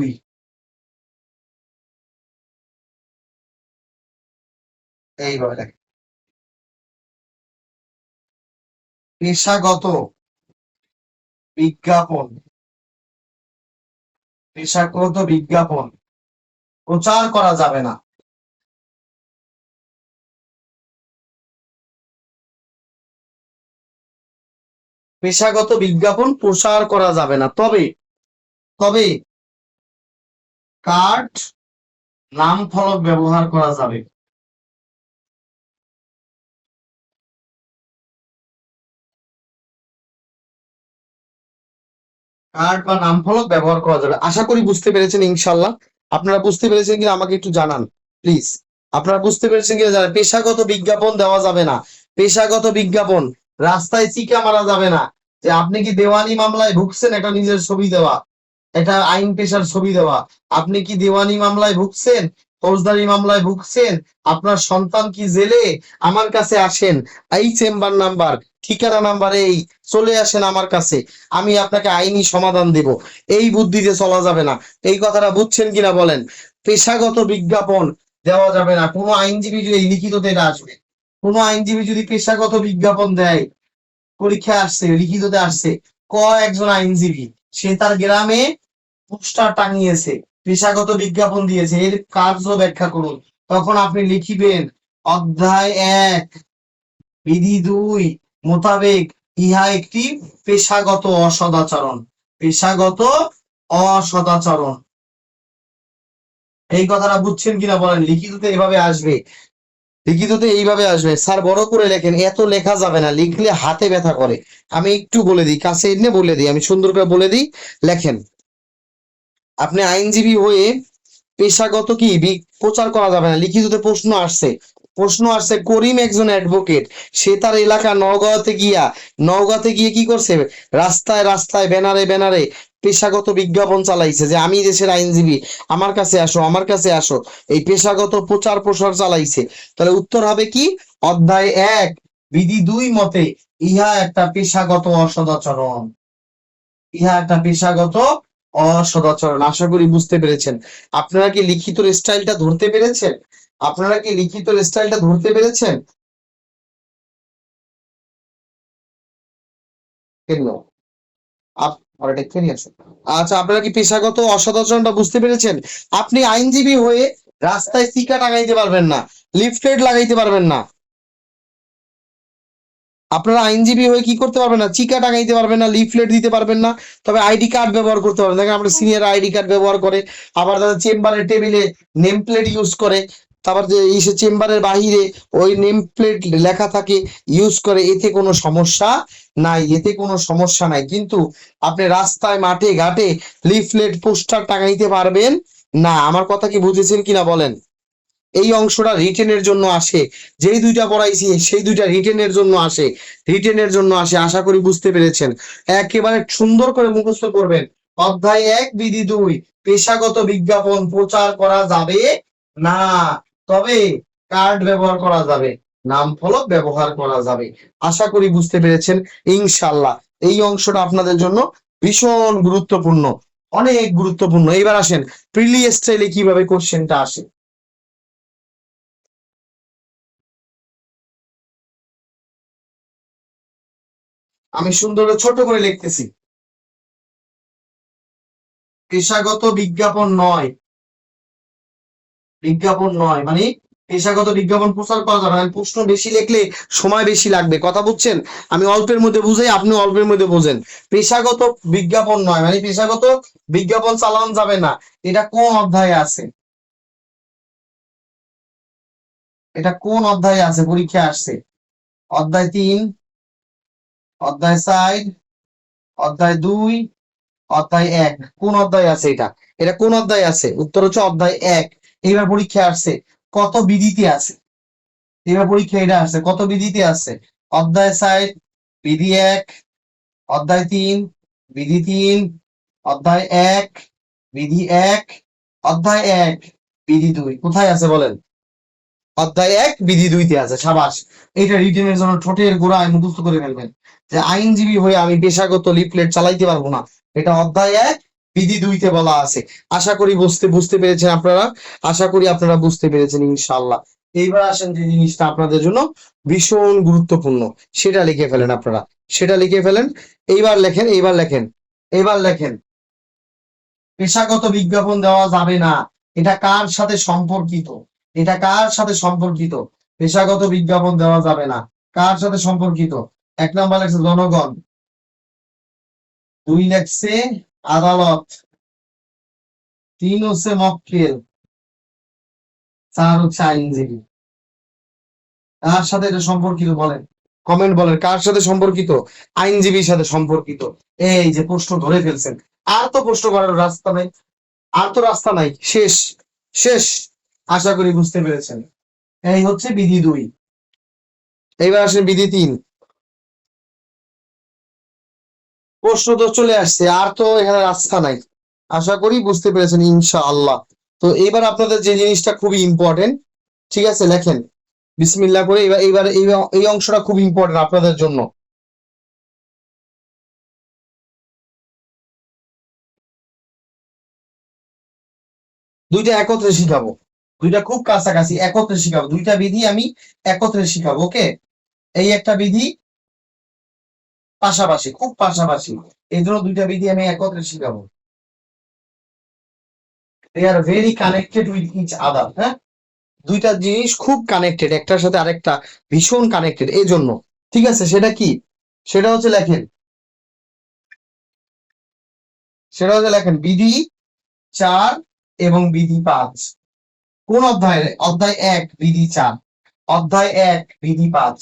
এইভাবে দেখেন। পেশাগত বিজ্ঞাপন, পেশাগত বিজ্ঞাপন প্রচার করা যাবে না। পেশাগত বিজ্ঞাপন প্রচার করা যাবে না, তবে তবে কার্ড, নাম ফলক ব্যবহার করা যাবে। কার্ড বা নাম ফলক ব্যবহার করা যাবে। আশা করি বুঝতে পেরেছেন ইনশাল্লাহ। আপনারা বুঝতে পেরেছেন কিনা আমাকে একটু জানান প্লিজ। আপনারা বুঝতে পেরেছেন কিনা জানান। পেশাগত বিজ্ঞাপন দেওয়া যাবে না। পেশাগত বিজ্ঞাপন, রাস্তায় চিকা মারা যাবে না যে আপনি কি দেওয়ানি মামলায় ভুগছেন, একটা নিজের ছবি দেওয়া, এটা আইন পেশার ছবি দেওয়া। আপনি কি দেওয়ানি মামলায় ভুগছেন, ফৌজদারি মামলায় ভুগছেন, আপনার সন্তান কি জেলে, আমার কাছে আসেন, এই চেম্বার নাম্বার, ঠিকানা নাম্বার এই, চলে আসেন আমার কাছে, আমি আপনাকে আইনি সমাধান দেব। এই বুদ্ধিতে চলা যাবে না। এই কথাটা বুঝছেন কিনা বলেন। পেশাগত বিজ্ঞাপন দেওয়া যাবে না। কোনো আইনজীবী যদি লিখিততে এটা আসবে, কোনো আইনজীবী যদি পেশাগত বিজ্ঞাপন দেয়, পরীক্ষায় আসছে, লিখিততে আসছে, একজন আইনজীবী সে তার গ্রামে পোস্টার টাঙিয়েছে, পেশাগত বিজ্ঞাপন দিয়েছে, এর কার্য ব্যাখ্যা করুন। তখন আপনি লিখিবেন অধ্যায় 1 বিধি 2 মোতাবেক ইহা একটি পেশাগত অসদাচরণ। পেশাগত অসদাচরণ। এই কথাটা বুঝছেন কিনা বলেন। লিখিততে এভাবে আসবে, লিখিততে এইভাবে আসবে। স্যার বড় করে লেখেন, এত লেখা যাবে না, লিখলে হাতে ব্যথা করে। আমি একটু বলে দিই, কাছে এনে বলে দিই, আমি সুন্দর করে বলে দিই। লেখেন, আপনি আইনজীবী হয়ে পেশাগত কি প্রচার করা যাবে না। লিখিততে প্রশ্ন আসছে, প্রশ্ন আসছে করিম একজন অ্যাডভোকেট, সে তার এলাকা নওগাঁতে গিয়ে কি করছে, রাস্তায় রাস্তায় ব্যানারে ব্যানারে পেশাগত বিজ্ঞাপন চালাইছে যে আমি দেশের আইনজীবী, আমার কাছে আসো, আমার কাছে আসো। এই পেশাগত প্রচার প্রসার চালাইছে। তাহলে উত্তর হবে কি, অধ্যায় 1 বিধি 2 মতে ইহা একটা পেশাগত অসদাচরণ। ইহা একটা পেশাগত অসদাচরণ। আশা করি বুঝতে পেরেছেন। আপনারা কি লিখিত স্টাইলটা ধরতে পেরেছেন? আপনারা কি লিখিত স্টাইলটা ধরতে পেরেছেন? কেন আচ্ছা, আপনারা কি পেশাগত অসদাচরণটা বুঝতে পেরেছেন? আপনি আইনজীবী হয়ে রাস্তায় স্টিকার টাঙাইতে পারবেন না, লিফলেট লাগাইতে পারবেন না। আপনারা আইনজীবী হয়ে কি করতে পারবেন না, চিকা টাঙাইতে পারবেন না, লিফলেট দিতে পারবেন না। তবে আইডি কার্ড ব্যবহার করতে পারবেন। দেখেন আমরা সিনিয়র আইডি কার্ড ব্যবহার করে, আবার তাদের চেম্বারের টেবিলে নেম প্লেট ইউজ করে, তারপর যে এই চেম্বারের বাহিরে ওই নেম প্লেট লেখা থাকে, ইউজ করে। এতে কোনো সমস্যা নাই, এতে কোনো সমস্যা নাই। কিন্তু আপনি রাস্তায় মাঠে ঘাটে লিফলেট পোস্টার টাঙাইতে পারবেন না। আমার কথা কি বুঝেছেন কিনা বলেন। এই অংশটা রিটেনের জন্য আসে, যেই দুইটা পড়াইছি সেই দুইটা রিটেনের জন্য আসে, রিটেনের জন্য আসে। আশা করি বুঝতে পেরেছেন। একেবারে সুন্দর করে মুখস্থ করবেন। অধ্যায় 1 বিধি 2 পেশাগত বিজ্ঞাপন প্রচার করা যাবে না, তবে কার্ড ব্যবহার করা যাবে, নাম ফলক ব্যবহার করা যাবে। আশা করি বুঝতে পেরেছেন ইনশাল্লাহ। এই অংশটা আপনাদের জন্য ভীষণ গুরুত্বপূর্ণ, অনেক গুরুত্বপূর্ণ। এবার আসেন প্রিলি স্টাইলে কিভাবে কোশ্চেনটা আসে। আমি সুন্দর ছোট করে লিখতেছি, পেশাগত বিজ্ঞাপন নয়, বিজ্ঞাপন নয় মানে পেশাগত বিজ্ঞাপন প্রচার করা যাবে না। প্রশ্ন বেশি লিখলে সময় বেশি লাগবে, কথা বুঝছেন। আমি অল্পের মধ্যে বুঝাই, আপনি অল্পের মধ্যে বোঝেন। পেশাগত বিজ্ঞাপন নয় মানে পেশাগত বিজ্ঞাপন চালানো যাবে না। এটা কোন অধ্যায়ে আছে, এটা কোন অধ্যায়ে আছে, পরীক্ষা আসছে। অধ্যায় 3, অধ্যায় 4, অধ্যায় 2, অধ্যায় 1। কোন অধ্যায় আছে এটা, এটা কোন অধ্যায় আছে? উত্তর হচ্ছে অধ্যায় 1। এইবার পরীক্ষা আসছে কত বিধিতে আছে, এবার পরীক্ষা এটা আসছে কত বিধিতে আছে। অধ্যায় 4 বিধি 1, অধ্যায় 3 বিধি 3, অধ্যায় 1 বিধি 1, অধ্যায় 1 বিধি 2। কোথায় আছে বলেন? অধ্যায় 1 বিধি 2 তে আছে। সাবাস। এটা রিটেনের জন্য ঠোঁটের গোড়ায় মুখস্থ করে ফেলবেন যে আইনজীবী হয়ে আমি পেশাগত লিফলেট চালাইতে পারবো না, এটা অধ্যায় 1 বিধি 2 তে বলা আছে। আশা করি বুঝতে পেরেছেন আপনারা। আশা করি আপনারা বুঝতে পেরেছেন ইনশাআল্লাহ। এইবার আসেন যে জিনিসটা আপনাদের জন্য ভীষণ গুরুত্বপূর্ণ, সেটা লিখে ফেলেন আপনারা, সেটা লিখে ফেলেন। এইবার লেখেন, এইবার লেখেন, এইবার লেখেন পেশাগত বিজ্ঞাপন দেওয়া যাবে না। এটা কার সাথে সম্পর্কিত, এটা কার সাথে সম্পর্কিত? পেশাগত বিজ্ঞাপন দেওয়া যাবে না, কার সাথে সম্পর্কিত? 1 নাম্বার লেখছে জনগণ, 2 লেখছে আদালত, 3 হচ্ছে মক্কেল, 4 হচ্ছে আইনজীবী। কার সাথে এটা সম্পর্কিত বলেন? কমেন্ট বলেন কার সাথে সম্পর্কিত? আইনজীবীর সাথে সম্পর্কিত। এই যে প্রশ্ন ধরে ফেলছেন, আর তো প্রশ্ন করার রাস্তা নাই, আর তো রাস্তা নাই, শেষ শেষ। আশা করি বুঝতে পেরেছেন। এই হচ্ছে বিধি 2। এইবার আসেন বিধি 3। প্রশ্ন তো চলে আসছে, আর তো এখানে রাস্তা নাই। আশা করি বুঝতে পেরেছেন ইনশাআল্লাহ। তো এবার আপনাদের যে জিনিসটা খুবই ইম্পর্টেন্ট, ঠিক আছে, লেখেন বিসমিল্লাহ করে। এবার এবার এই অংশটা খুব ইম্পর্টেন্ট আপনাদের জন্য। দুইটা একত্রে শিখাবো, দুইটা খুব কাছাকাছি একত্রে শিখাবো, দুইটা বিধি আমি একত্রে শিখাবো। ওকে, এই একটা বিধি পাশাপাশি, খুব পাশাপাশি, এই জন্য দুইটা বিধি আমি একত্রে শিখাবো। They are very connected with each other. হ্যাঁ, দুইটা জিনিস খুব কানেক্টেড, একটার সাথে আরেকটা ভীষণ কানেক্টেড, এই জন্য। ঠিক আছে, সেটা কি? সেটা হচ্ছে লেখেন, সেটা হচ্ছে লেখেন বিধি 4 এবং বিধি 5। কোন অধ্যায়ে? অধ্যায় 1 বিধি 4, অধ্যায় 1 বিধি 5।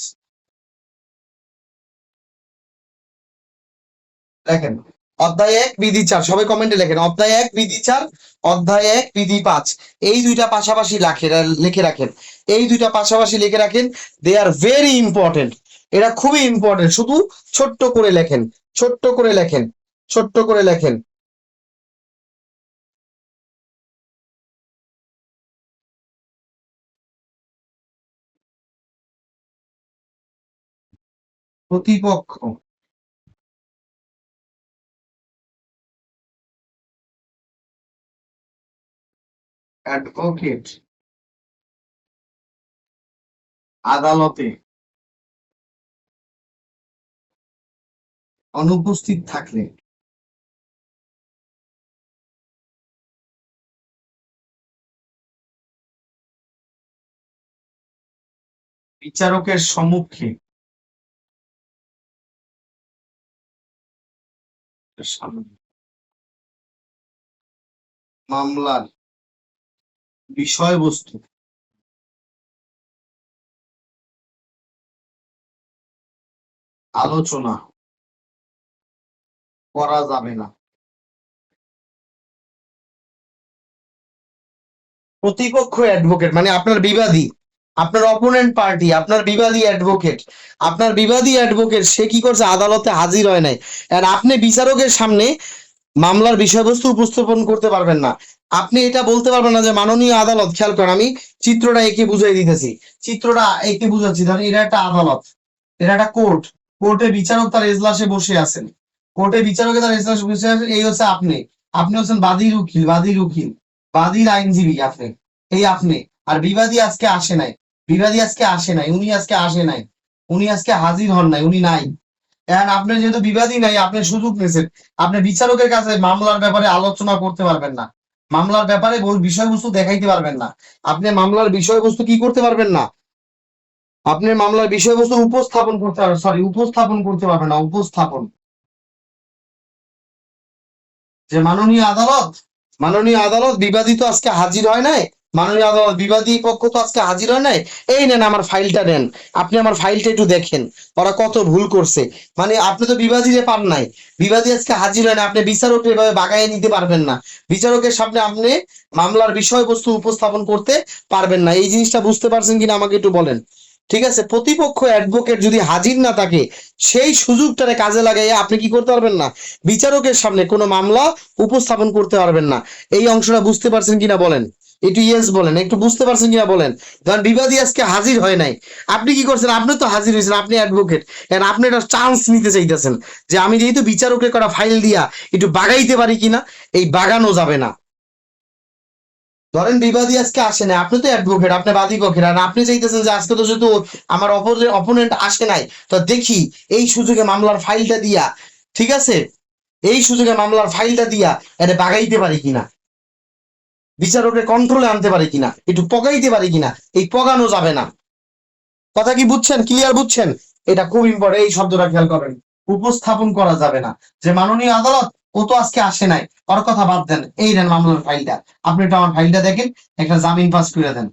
লেখেন অধ্যায় 1 বিধি 4, সবাই কমেন্টে লেখেন অধ্যায় 1 বিধি 4, অধ্যায় 1 বিধি 5। এই দুইটা পাশাপাশি লিখে রাখেন, এই দুইটা পাশাপাশি লিখে রাখেন। দে আর ভেরি ইম্পর্টেন্ট, এটা খুবই ইম্পর্টেন্ট। শুধু ছোট্ট করে লেখেন, ছোট্ট করে লেখেন, ছোট্ট করে লেখেন। প্রতিপক্ষ, অ্যাডভোকেট আদালতে অনুপস্থিত থাকলে বিচারকের সম্মুখে মামলার বিষয়বস্তু আলোচনা করা যাবে না। প্রতিপক্ষ অ্যাডভোকেট মানে আপনার বিবাদী, আপনার অপোনেন্ট পার্টি, আপনার বিবাদী অ্যাডভোকেট, আপনার বিবাদী অ্যাডভোকেট সে কি করছে? আদালতে হাজির হয় নাই। আর আপনি বিচারকের সামনে মামলার বিষয়বস্তু উপস্থাপন করতে পারবেন না। আপনি এটা বলতে পারবেন না যে মাননীয় আদালত, খেয়াল করেন, আমি চিত্রটা এঁকে বুঝাই দিতেছি, চিত্রটা এঁকে বুঝাচ্ছি। ধরেন এটা একটা আদালত, এটা একটা কোর্ট, কোর্টে বিচারক তার এজলাসে বসে আছেন, কোর্টে বিচারকে তার এজলাসে বসে আছেন। এই হচ্ছে আপনি, আপনি হচ্ছেন বাদীর উকিল, বাদীর উকিল, বাদীর আইনজীবী আপনি, এই আপনি। আর বিবাদী আজকে আসে নাই, বিবাদী আজকে আসে নাই, উনি আজকে আসে নাই, উনি আজকে হাজির হন নাই, উনি নাই। এখন আপনি যেহেতু বিবাদী নাই, আপনি সুযোগ নিয়েছেন, আপনি বিচারকের কাছে মামলার ব্যাপারে আলোচনা করতে পারবেন না, মামলার ব্যাপারে বিষয়বস্তু দেখাইতে পারবেন না, আপনি মামলার বিষয়বস্তু কি করতে পারবেন না, আপনি মামলার বিষয়বস্তু উপস্থাপন করতে পারবেন, সরি উপস্থাপন করতে পারবেন না, উপস্থাপন। যে মাননীয় আদালত, মাননীয় আদালত বিবাদী তো আজকে হাজির হয় নাই, মাননীয় আদালত বিবাদী পক্ষ তো আজকে হাজির হয় নাই, এই নেন আমার ফাইলটা নেন, আপনি আমার ফাইলটা একটু দেখেন, ওরা কত ভুল করছে। মানে আপনি তো বিবাদীরে পান নাই, বিবাদী আজকে হাজির হয় না, আপনি বিচারক এভাবে বাগায় নিতে পারবেন না, বিচারকের সামনে আপনি মামলার বিষয়বস্তু উপস্থাপন করতে পারবেন না। এই জিনিসটা বুঝতে পারছেন কিনা আমাকে একটু বলেন। ঠিক আছে, প্রতিপক্ষ অ্যাডভোকেট যদি হাজির না থাকে, সেই সুযোগটারে কাজে লাগাইয়া আপনি কি করতে পারবেন না? বিচারকের সামনে কোনো মামলা উপস্থাপন করতে পারবেন না। এই অংশটা বুঝতে পারছেন কিনা বলেন, একটু ইয়েস বলেন, একটু বুঝতে পারছেন কিনা বলেন। কারণ বিবাদী আজকে হাজির হয় নাই, আপনি কি করছেন? আপনি তো হাজির হয়েছেন, আপনি অ্যাডভোকেট, আপনি একটা চান্স নিতে চাইতেছেন যে আমি যেহেতু বিচারকের করা ফাইল দিয়া একটু বাগাইতে পারি কিনা। এই বাগানো যাবে না। ধরেন বিবাদী আজকে আসে না, আপনি তো অ্যাডভোকেট, আপনি বাদী পক্ষের, আর আপনি চাইতেছেন যে আজকে তো যেহেতু আমার অপোনেন্ট আসে নাই, তো দেখি এই সুযোগে মামলার ফাইলটা দিয়া, ঠিক আছে, এই সুযোগে মামলার ফাইলটা দিয়া এটা বাগাইতে পারি কিনা, বিচারকের কন্ট্রোলে আনতে পারি কিনা, একটু পগাইতে পারি কিনা। এই পগানো যাবে না। কথা কি বুঝছেন? ক্লিয়ার বুঝছেন? এটা খুব ইম্পর্টেন্ট, এই শব্দটা খেয়াল করেন। উপস্থাপন করা যাবে না যে মাননীয় আদালত ও তো আজকে আসে নাই, ওর কথা বাদ দেন, এই নেন মামলার ফাইলটা, আপনি এটা আমার ফাইলটা দেখেন, একটা জামিন পাস করে দেন।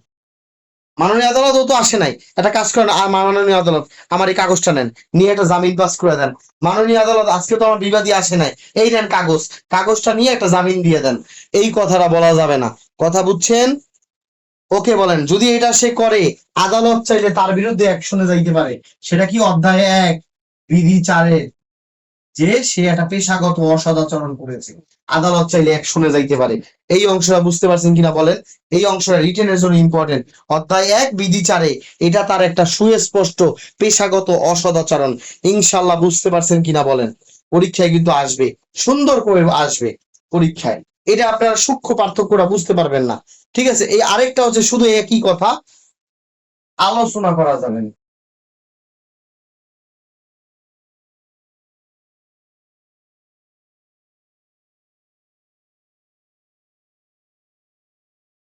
মাননীয় আদালত ও তো আসে নাই, একটা কাজ করেন, মাননীয় আদালত আমার এই কাগজটা নেন, নিয়ে একটা জামিন পাস করে দেন। মাননীয় আদালত আজকে তো আমার বিবাদী আসে নাই, এই নেন কাগজ, কাগজটা নিয়ে একটা জামিন দিয়ে দেন। এই কথাটা বলা যাবে না, কথা বুঝছেন? ওকে বলেন, যদি এটা সে করে আদালত চাইলে তার বিরুদ্ধে অ্যাকশনে যাইতে পারে। সেটা কি অধ্যায় 1 বিধি 4-এ, যে সে একটা পেশাগত অসদাচরণ করেছে, আদালত চাইলে অ্যাকশনে যাইতে পারে। এই অংশটা বুঝতে পারছেন কিনা বলেন? এই অংশটা রিটেনের জন্য ইম্পর্টেন্ট। অধ্যায় 1 বিধি 4-এ এটা তার একটা সুস্পষ্ট পেশাগত অসদাচরণ। ইনশাল্লাহ বুঝতে পারছেন কিনা বলেন? পরীক্ষায় কিন্তু আসবে, সুন্দর করে আসবে পরীক্ষায়। এটা আপনারা সূক্ষ্ম পার্থক্যটা বুঝতে পারবেন না। ঠিক আছে, এই আরেকটা হচ্ছে শুধু একই কথা, আলোচনা করা যাবে না।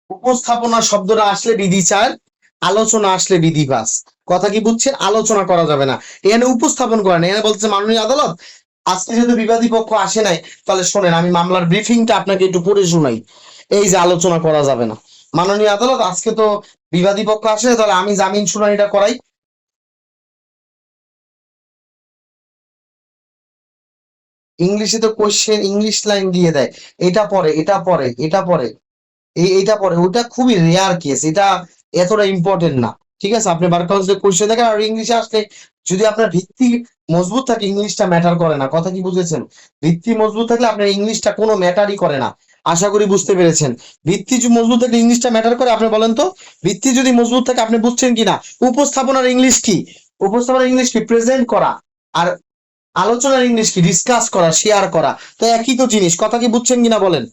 উপস্থাপনা শব্দটা আসলে বিধি 4, আলোচনা আসলে বিধি 5। কথা কি বুঝছেন? আলোচনা করা যাবে না, এখানে উপস্থাপন করা নেই। এখানে বলছে মাননীয় আদালত আজকে যেহেতু বিবাদী পক্ষ আসে নাই, তাহলে শোনেন আমি মামলার ব্রিফিংটা আপনাকে একটু পড়ে শোনাই। এই যে আলোচনা করা যাবে না, মাননীয় আদালত আজকে তো বিবাদী পক্ষ আসে, তাহলে আমি জামিন শুনানিটা করাই। ইংলিশে তো কোশ্চেন ইংলিশ লাইন দিয়ে দেয়, এটা পরে এটা পরে এটা পরে এইটা পরে, ওটা খুবই রেয়ার কেস, এটা এতটা ইম্পর্টেন্ট না। ঠিক আছে, আপনি বার কাউন্সিলে কোশ্চেন দেখেন, আর ইংলিশে আসলে যদি আপনার ভিত্তি মজবুত থাকে ইংলিশটা ম্যাটার করে না। কথা কি বুঝেছেন? ভিত্তি মজবুত থাকলে আপনার ইংলিশটা কোনো ম্যাটারই করে না। আশা করি বুঝতে পেরেছেন। ভিত্তি মজবুত থাকলে ইংলিশটা ম্যাটার করে। আপনি বলেন তো, ভিত্তি যদি মজবুত থাকে, আপনি বুঝছেন কিনা? উপস্থাপনার ইংলিশ কি? উপস্থাপনার ইংলিশ কি? প্রেজেন্ট করা। আর আলোচনার ইংলিশ কি? ডিসকাস করা, শেয়ার করা। তো একই তো জিনিস। কথা কি বুঝছেন কিনা বলেন?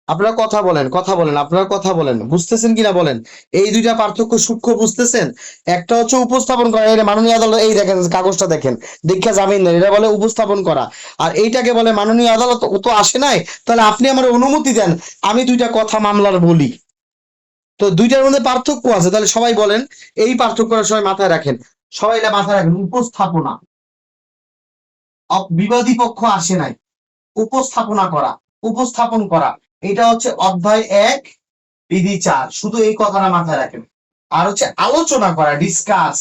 আপনারা কথা বলেন, কথা বলেন, আপনারা কথা বলেন, বুঝতেছেন কিনা বলেন? এই দুইটা পার্থক্য সূক্ষ্ম বুঝতেছেন? একটা হচ্ছে উপস্থাপন করা, এটা মাননীয় আদালত, এই দেখেন কাগজটা দেখেন, দীক্ষা জামিন দেন, এটা বলে উপস্থাপন করা। আর এইটাকে বলে মাননীয় আদালত ও তো আসে নাই, তাহলে আপনি আমার অনুমতি দেন আমি দুইটা কথা মামলার বলি। তো দুইটার মধ্যে পার্থক্য আছে, তাহলে সবাই বলেন এই পার্থক্যটা সবাই মাথায় রাখেন। সবাই এটা মাথায় রাখেন। উপস্থাপনা, বিবাদী পক্ষ আসে নাই, উপস্থাপনা করা, উপস্থাপন করা, এটা হচ্ছে অধ্যায় 1 বিধি 4। শুধু এই কথাটা মাথায় রাখেন। আর হচ্ছে আলোচনা করা, ডিসকাস,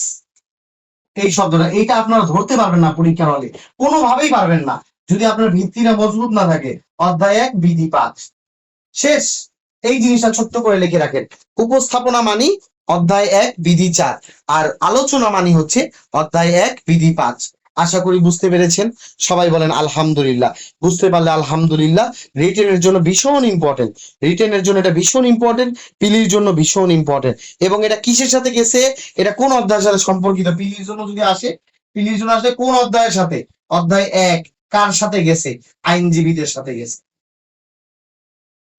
এই শব্দটা এইটা আপনারা ধরতে পারবেন না পরীক্ষার হলে, কোনোভাবেই পারবেন না যদি আপনার ভিত্তিটা মজবুত না থাকে। অধ্যায় 1 বিধি 5 শেষ। এই জিনিসটা ছোট্ট করে লিখে রাখেন। উপস্থাপনা মানি অধ্যায় 1 বিধি 4, আর আলোচনা মানি হচ্ছে অধ্যায় 1 বিধি 5। আশা করি বুঝতে পেরেছেন। সবাই বলেন আলহামদুলিল্লাহ। বুঝতে পারলে আলহামদুলিল্লাহ। রিটেনের জন্য ভীষণ ইম্পর্টেন্ট, রিটেনের জন্য এটা ভীষণ ইম্পর্টেন্ট, পিলির জন্য ভীষণ ইম্পর্টেন্ট। এবং এটা কিসের সাথে গেছে, এটা কোন অধ্যায়ের সাথে সম্পর্কিত? পিলির জন্য যদি আসে, পিলির জন্য আসলে কোন অধ্যায়ের সাথে? অধ্যায় 1। কার সাথে গেছে? আইনজীবীদের সাথে গেছে।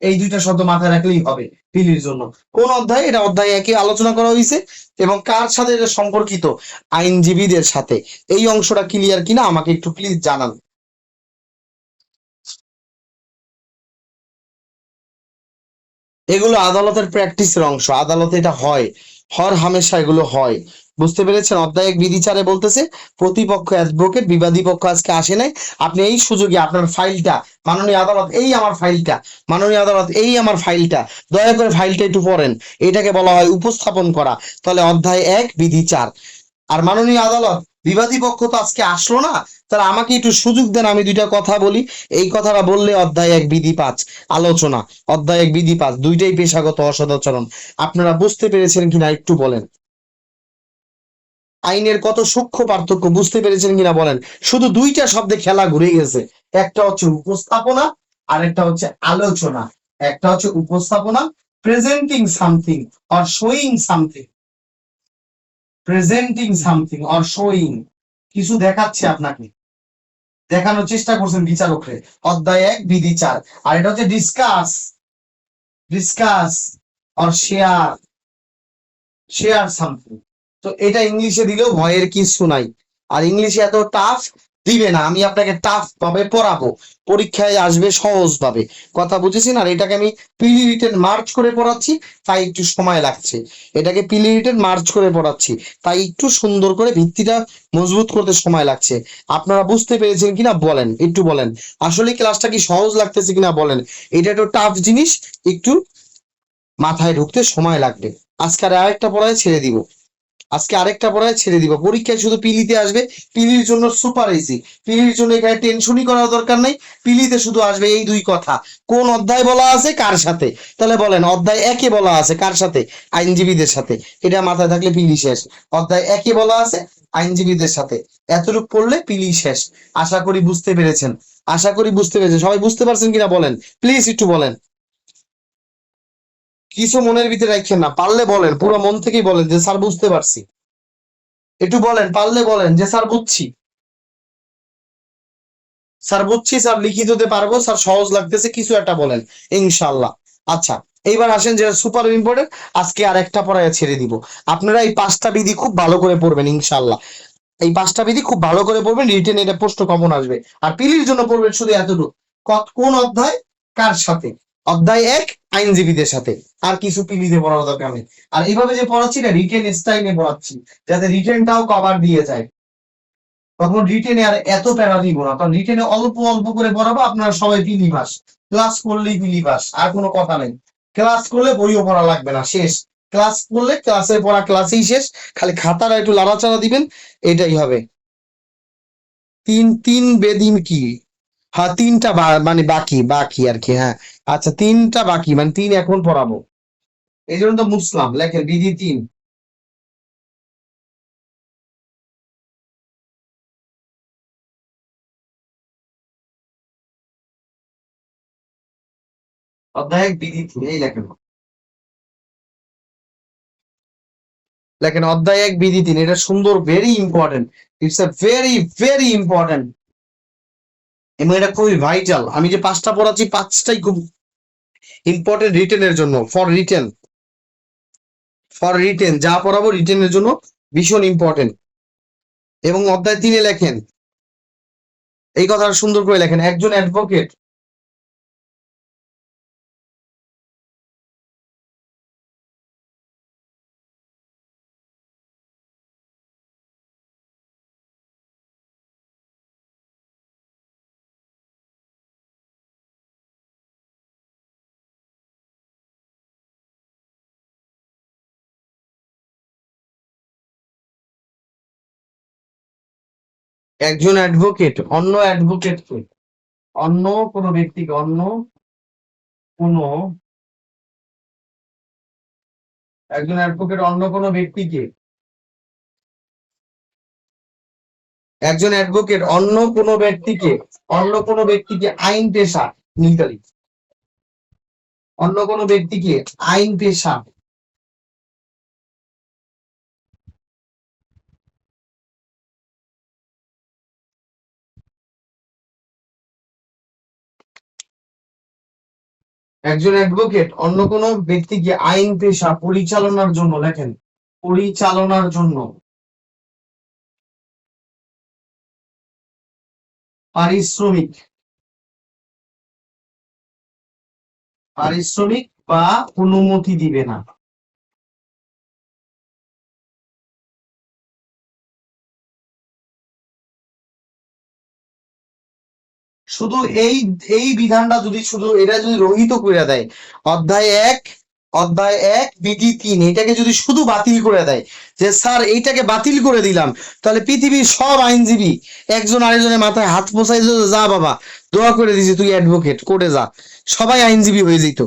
এই দুইটা শব্দ মাথায় রাখলেই হবে পিলির জন্য। কোন অধ্যায়? এটা অধ্যায় 1-এ আলোচনা করা হয়েছে। এবং কার সাথে এটা সম্পর্কিত? আইনজীবীদের সাথে। এই অংশটা ক্লিয়ার কিনা আমাকে একটু প্লিজ জানান। এগুলো আদালতের প্র্যাকটিসের অংশ, আদালতে এটা হয়, হর হামেশা এগুলো হয়। বুঝতে পেরেছেন? অধ্যায় 1 বিধি 4-এ বলতেছে প্রতিপক্ষ অ্যাডভোকেট, বিবাদী পক্ষ আজকে আসে নাই, আপনি এই সুযোগে আপনার ফাইলটা, মাননীয় আদালত এই আমার ফাইলটা, মাননীয় আদালত এই আমার ফাইলটা, দয়া করে ফাইলটা একটু পড়েন। এটাকে বলা হয় উপস্থাপন করা। তাহলে অধ্যায় 1 বিধি 4। আর মাননীয় আদালত বিবাদী পক্ষ তো আজকে আসলো না, তাহলে আমাকে একটু সুযোগ দেন আমি দুইটা কথা বলি। এই কথাটা বললে অধ্যায় 1 বিধি 5 আলোচনা, অধ্যায় 1 বিধি 5 দুইটাই পেশাগত অসদাচরণ। আপনারা বুঝতে পেরেছেন কিনা একটু বলেন? আইনের কত সূক্ষ্ম পার্থক্য বুঝতে পেরেছেন কিনা বলেন? শুধু দুইটা শব্দে খেলা ঘুরে গেছে, একটা হচ্ছে উপস্থাপনা আর একটা হচ্ছে আলোচনা। একটা হচ্ছে উপস্থাপনা, presenting something or showing something, presenting something or showing, কিছু দেখাচ্ছে আপনাকে, দেখানোর চেষ্টা করছেন বিচারকরে। অধ্যায় 1 বিধি 4। আর এটা হচ্ছে discuss, discuss or share, share something. তো এটা ইংলিশে দিলেও ভয়ের কিছু নাই। আর ইংলিশে এত টাফ দিবে না, আমি আপনাকে টাফ ভাবে পড়াবো, পরীক্ষায় আসবে সহজ ভাবে। কথা বুঝেছেন? আর এটাকে আমি পিলি রিটেন মার্চ করে পড়াচ্ছি, তাই একটু সময় লাগছে। এটাকে পিলি রিটেন মার্চ করে পড়াচ্ছি, তাই একটু সুন্দর করে ভিত্তিটা মজবুত করতে সময় লাগছে। আপনারা বুঝতে পেরেছেন কিনা বলেন, একটু বলেন। আসলে ক্লাসটা কি সহজ লাগতেছে কিনা বলেন? এটা একটু টাফ জিনিস, একটু মাথায় ঢুকতে সময় লাগবে। আজকে আরেকটা পড়ায় ছেড়ে দিব, আজকে আরেকটা পড়ায় ছেড়ে দিব। পরীক্ষায় শুধু পিলিতে আসবে, পিলির জন্য সুপার ইজি, পিলির জন্য এখানে টেনশনই করার দরকার নাই। পিলিতে শুধু আসবে এই দুই কথা, কোন অধ্যায় বলা আছে কার সাথে। তাহলে বলেন অধ্যায় একে বলা আছে কার সাথে, আইনজীবীদের সাথে। এটা মাথায় থাকলে পিলি শেষ। অধ্যায় একে বলা আছে আইনজীবীদের সাথে, এতটুকু পড়লে পিলি শেষ। আশা করি বুঝতে পেরেছেন, আশা করি বুঝতে পেরেছেন। সবাই বুঝতে পারছেন কিনা বলেন, প্লিজ একটু বলেন। কিছু মনের ভিতরে রাখছেন না, পারলে বলেন, পুরো মন থেকেই বলেন যে স্যার বুঝতে পারছি। একটু বলেন, পারলে বলেন যে স্যার বুঝছি, স্যার বুঝছি, স্যার লিখিততে পারবো, স্যার সহজ লাগতেছে, কিছু একটা বলেন ইনশাল্লাহ। আচ্ছা, এইবার আসেন যেটা সুপার ইম্পর্টেন্ট, আজকে আর একটা পড়ায় ছেড়ে দিব। আপনারা এই 5টা বিধি খুব ভালো করে পড়বেন ইনশাল্লাহ। এই 5টা বিধি খুব ভালো করে পড়বেন, রিটেন এটা প্রশ্ন কমন আসবে। আর পিলির জন্য পড়বেন শুধু এতটুকু, কোন অধ্যায় কার সাথে। অধ্যায় এক আইনজীবীদের সাথে, আর কিছু পিলিতে পড়ার দরকার নেই। আর এইভাবে যে পড়াচ্ছি না, রিটেন স্টাইলে পড়াচ্ছি, যাতে রিটেনটাও কভার দিয়ে যায়। তখন রিটেনে আর এত প্যারা দিব না, কারণ রিটেনে অল্প অল্প করে পড়াবো, আপনারা সবাই পিলি পাস, ক্লাস করলেই পিলি পাস, আর কোনো কথা নেই। ক্লাস করলে বইও পড়া লাগবে না, শেষ। ক্লাস করলে ক্লাসে পড়া ক্লাসেই শেষ, খালি খাতাটা একটু লাড়াচাড়া দিবেন, এটাই হবে। তিন তিন বেদিন কি, হ্যাঁ তিনটা মানে বাকি বাকি আর কি, হ্যাঁ। আচ্ছা, তিনটা বাকি মানে তিন এখন পড়াবো, এই জন্য তো মুসলাম লেখেন বিধি 3। অধ্যায় 1 বিধি 3, এই লেখেন, লেখেন অধ্যায় 1 বিধি 3। এটা সুন্দর, very important, it's a very very important, এবং এটা খুবই ভাইটাল। আমি যে 5টা পড়াচ্ছি 5টাই খুব ইম্পর্টেন্ট রিটেনের জন্য, ফর রিটেন, ফর রিটেন যা পড়াবো রিটেনের জন্য ভীষণ ইম্পর্টেন্ট। এবং অধ্যায় 3-এ লেখেন এই কথাটা সুন্দর করে লেখেন, একজন অ্যাডভোকেট, একজন অ্যাডভোকেট অন্য অ্যাডভোকেটকে, অন্য কোনো ব্যক্তিকে, অন্য কোনো, একজন অ্যাডভোকেট অন্য কোনো ব্যক্তিকে, একজন অ্যাডভোকেট অন্য কোনো ব্যক্তিকে, অন্য কোনো ব্যক্তিকে আইন পেশা, নিগালি, অন্য কোনো ব্যক্তিকে আইন পেশা, একজন অ্যাডভোকেট অন্য কোনো ব্যক্তিকে আইন পেশা পরিচালনার জন্য, লেখেন পরিচালনার জন্য পারিশ্রমিক, পারিশ্রমিক বা অনুমতি দিবে না। শুধু এই এই বিধানটা যদি, শুধু এটা যদি রহিত করে দেয়, অধ্যায় 1, অধ্যায় 1 বিধি 3, এটাকে যদি শুধু বাতিল করে দেয়, যে স্যার এইটাকে বাতিল করে দিলাম, তাহলে পৃথিবীর সব আইনজীবী একজন আরেকজনের মাথায় হাত পোছাই দিত, যা বাবা দোয়া করে দিছি তুই অ্যাডভোকেট কোর্টে যা, সবাই আইনজীবী হয়ে যেত।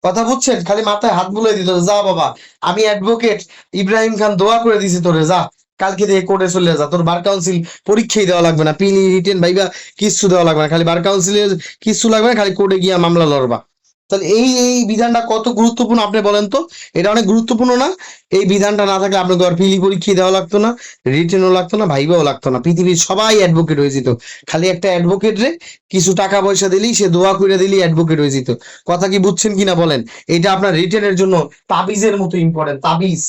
কথা বুঝছেন, খালি মাথায় হাত বুলাই দিত, যা বাবা আমি অ্যাডভোকেট ইব্রাহিম খান, দোয়া করে দিছি তোরে, যা কালকে দিয়ে কোর্টে চলে যা, তোর বার কাউন্সিল পরীক্ষাই দেওয়া লাগবে না, পিলি রিটেন ভাইবা কিচ্ছু দেওয়া লাগবে না, খালি বার কাউন্সিলে কিচ্ছু লাগবে না, খালি কোর্টে গিয়া মামলা লড়বা। তাহলে এই এই বিধানটা কত গুরুত্বপূর্ণ আপনি বলেন তো, এটা অনেক গুরুত্বপূর্ণ না? এই বিধানটা না থাকলে আপনাকে আর পিলি পরীক্ষা দেওয়া লাগতো না, রিটেনও লাগতো না, ভাইবাও লাগতো না, পৃথিবীর সবাই অ্যাডভোকেট হয়ে যেত। খালি একটা অ্যাডভোকেট রে কিছু টাকা পয়সা দিলেই, সে দোয়া করে দিলেই অ্যাডভোকেট হয়ে যেত। কথা কি বুঝছেন কিনা বলেন? এটা আপনার রিটেনের জন্য তাবিজের মতো ইম্পর্টেন্ট, তাবিজ,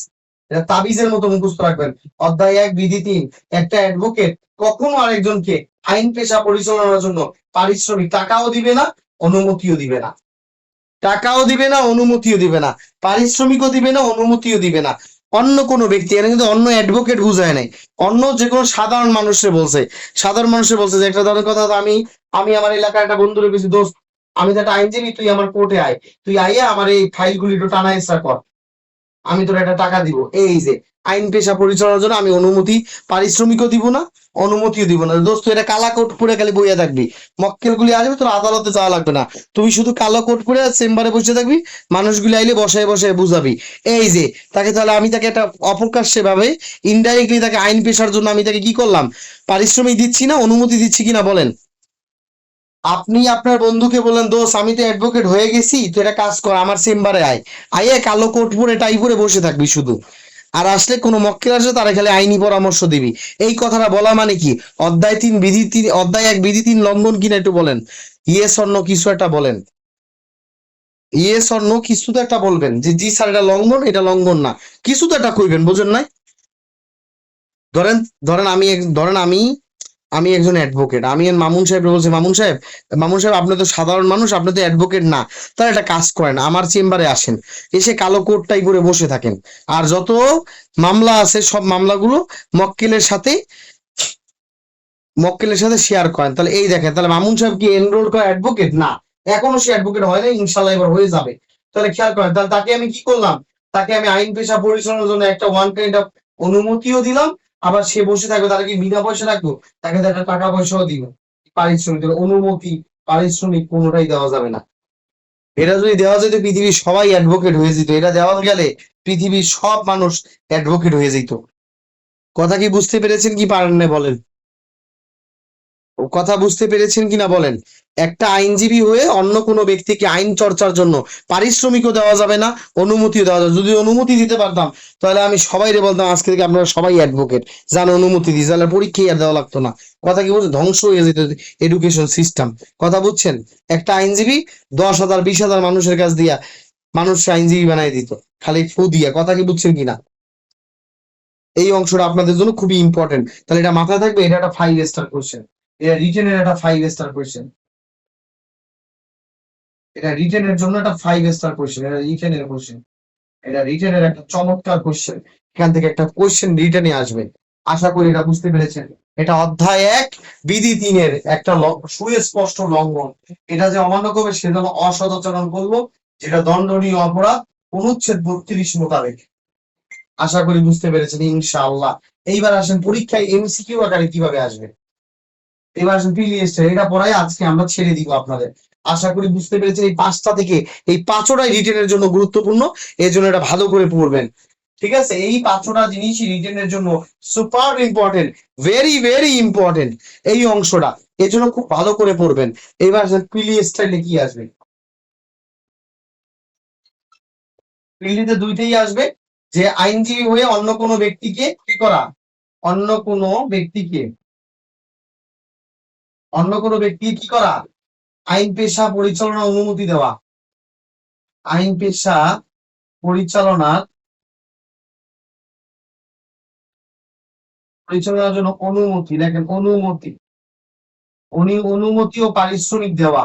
এটা তাবিজের মতো মুখস্থ রাখবেন। অধ্যায় 1 বিধি 3, একটা অ্যাডভোকেট কখনো আরেকজনকে আইন পেশা পরিচালনার জন্য পারিশ্রমিক টাকাও দিবে না, অনুমতিও দিবে না, টাকাও দিবে না, অনুমতিও দিবে না, পারিশ্রমিকও দিবে না, অনুমতিও দিবে না। অন্য কোনো ব্যক্তি, এখানে কিন্তু অন্য অ্যাডভোকেট বুঝায় নাই, অন্য যে কোনো সাধারণ মানুষে বলছে, সাধারণ মানুষে বলছে যে একটা ধরনের কথা, আমি আমি আমার এলাকার একটা বন্ধুরে কিছু, দোস্ত আমি তো একটা আইনজীবী, তুই আমার কোর্টে আয়, তুই আইয়া আমার এই ফাইলগুলি একটু টানা হেঁচড়া কর, আমি তোর একটা টাকা দিব। এই যে আইন পেশা পরিচালনার জন্য আমি অনুমতি, পারিশ্রমিকও দিব না, অনুমতিও দিব না। দোস্ত এটা কালা কোট পরে খালি বইয়া থাকবি, মক্কেল গুলি আসবে, তোর আদালতে যাওয়া লাগবে না, তুই শুধু কালো কোট পরে চেম্বারে বসে থাকবি, মানুষগুলি আইলে বসায় বসায় বুঝাবি। এই যে তাকে, তাহলে আমি তাকে একটা অপ্রকাশ্যে ভাবে ইনডাইরেক্টলি তাকে আইন পেশার জন্য আমি তাকে কি করলাম, পারিশ্রমিক দিচ্ছি না, অনুমতি দিচ্ছি কিনা বলেন। আপনি আপনার বন্ধুকে বলেন, দোস্ত আমি তো অ্যাডভোকেট হয়ে গেছি, তো এটা কাজ কর, আমার চেম্বারে আয়, আইয়ে কালো কোট পরে টাই পরে বসে থাকবি শুধু, আর আসলে কোনো মক্কেল আসলে তারা খালি আইনি পরামর্শ দিবি। এই কথাটা বলা মানে কি, অধ্যায় 3 বিধি 3, অধ্যায় 1 বিধি 3 লঙ্ঘন কিনা একটু বলেন, ইয়েস অর নো কিছু একটা বলেন, ইয়েস অর নো কিছু তো একটা বলবেন যে জি স্যার এটা লঙ্ঘন, এটা লঙ্ঘন না, কিছু তো একটা কইবেন, বুঝেন নাই? ধরেন, ধরেন আমি আমি একজন অ্যাডভোকেট, আমি মামুন সাহেব বলছি, মামুন সাহেব আপনি তো সাধারণ মানুষ, আপনি তো অ্যাডভোকেট না, তাহলে একটা কাজ করেন, আমার চেম্বারে আসেন, এসে কালো কোটটাই পরে বসে থাকেন, আর যত মামলা আছে সব মামলাগুলো মক্কেলের সাথে শেয়ার করেন। তাহলে এই দেখেন, তাহলে মামুন সাহেব কি এনরোল করা অ্যাডভোকেট না, এখনো সে অ্যাডভোকেট হয় না, ইনশাল্লাহ এবার হয়ে যাবে। তাহলে খেয়াল করেন, তাহলে তাকে আমি কি করলাম, তাকে আমি আইন পেশা পরিচালনার জন্য একটা ওয়ান কাইন্ড অফ অনুমতিও দিলাম, আবার সে বসে থাকবে, তারা কি বিনা পয়সা রাখবো, তাকে তো একটা টাকা পয়সাও দিব, পারিশ্রমিক দিল। অনুমতি পারিশ্রমিক কোনোটাই দেওয়া যাবে না। এটা যদি দেওয়া যেত পৃথিবীর সবাই অ্যাডভোকেট হয়ে যেত, এটা দেওয়া গেলে পৃথিবীর সব মানুষ অ্যাডভোকেট হয়ে যেত। কথা কি বুঝতে পেরেছেন কি পারেন না বলেন? ও কথা বুঝতে পেরেছেন কিনা বলেন? একটা আইনজীবী হয়ে অন্য কোনো ব্যক্তিকে আইন চর্চার জন্য পারিশ্রমিকও দেওয়া যাবে না, অনুমতিও দেওয়া যাবে। যদি অনুমতি দিতে পারতাম তাহলে আমি সবাইরে বলতাম আজকে থেকে আপনারা সবাই অ্যাডভোকেট, জান অনুমতি দিই, তাহলে পরীক্ষাই আর দেওয়া লাগতো না। কথা কি বলছে, ধ্বংস হয়ে যেত এডুকেশন সিস্টেম। কথা বুঝছেন? একটা আইনজীবী 10,000 20,000 মানুষের কাছ দিয়া মানুষকে আইনজীবী বানাই দিত, খালি ফু দিয়া। কথা কি বুঝছেন কিনা? এই অংশটা আপনাদের জন্য খুবই ইম্পর্টেন্ট, তাহলে এটা মাথায় থাকবে, এটা একটা 5 স্টার কোশ্চেন, এটা রিটেনের একটা 5 স্টার কোশ্চেন, এটা রিটেনের জন্য একটা 5 স্টার কোশ্চেন, এটা রিটেনের কোশ্চেন, এটা রিটেনের একটা চমৎকার কোশ্চেন। এখান থেকে একটা কোশ্চেন রিটেনে আসবে, আশা করি এটা বুঝতে পেরেছেন। এটা অধ্যায় 1 বিধি 3-এর একটা সুস্পষ্ট লঙ্ঘন। এটা যে অমান্য করবে সে যেন অসদাচরণ করলো, যেটা দণ্ডনীয় অপরাধ অনুচ্ছেদ 32 মোতাবেক। আশা করি বুঝতে পেরেছেন ইনশাআল্লাহ। এইবার আসেন পরীক্ষায় এমসিকিউ আকারে কিভাবে আসবে, এবার আসেন প্রিলিমিনারি টেস্ট, এটা পড়াই আজকে আমরা ছেড়ে দিব আপনাদের। আশা করি বুঝতে পেরেছেন এই 5টা থেকে এই 5টাই রিটেনের জন্য গুরুত্বপূর্ণ, এই জন্য এটা ভালো করে পড়বেন। ঠিক আছে, এই 5টা জিনিসই রিটেনের জন্য super important, very very important এই অংশটা, এর জন্য খুব ভালো করে পড়বেন। এবার প্রিলি স্টাইলে কি আসবে, প্রিলিতে দুইটাই আসবে, যে আইনজীবী হয়ে অন্য কোনো ব্যক্তিকে কি করা, অন্য কোনো ব্যক্তিকে কি করা, আইন পেশা পরিচালনার অনুমতি দেওয়া, আইন পেশা পরিচালনার জন্য অনুমতি। দেখেন অনুমতি, অনুমতি ও পারিশ্রমিক দেওয়া,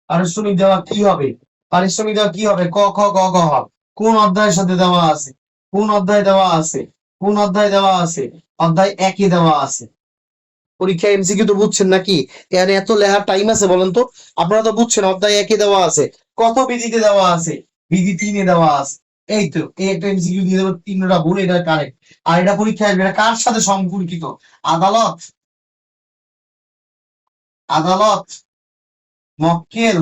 পারিশ্রমিক দেওয়া কি হবে, পারিশ্রমিক দেওয়া কি হবে, ক খ গ ঘ হ। কোন অধ্যায়ের সাথে দেওয়া আছে, কোন অধ্যায় দেওয়া আছে, কোন অধ্যায় দেওয়া আছে, অধ্যায় 1-এ দেওয়া আছে। পরীক্ষা এমসিকিউ তো বুঝছেন নাকি, এর এত লেখার টাইম আছে বলেন তো? আপনারা তো বুঝছেন অধ্যায় 1-এ দেওয়া আছে, কত বিধিতে দেওয়া আছে, বিধি 3-এ দেওয়া আছে। এই তো এই একটা এমসিকিউ দিয়ে দেবো, 3টা ভুল, এটা কারেক্ট। আর এটা পরীক্ষা আসবে, এটা কার সাথে সম্পর্কিত, আদালত, আদালত, মক্কেল,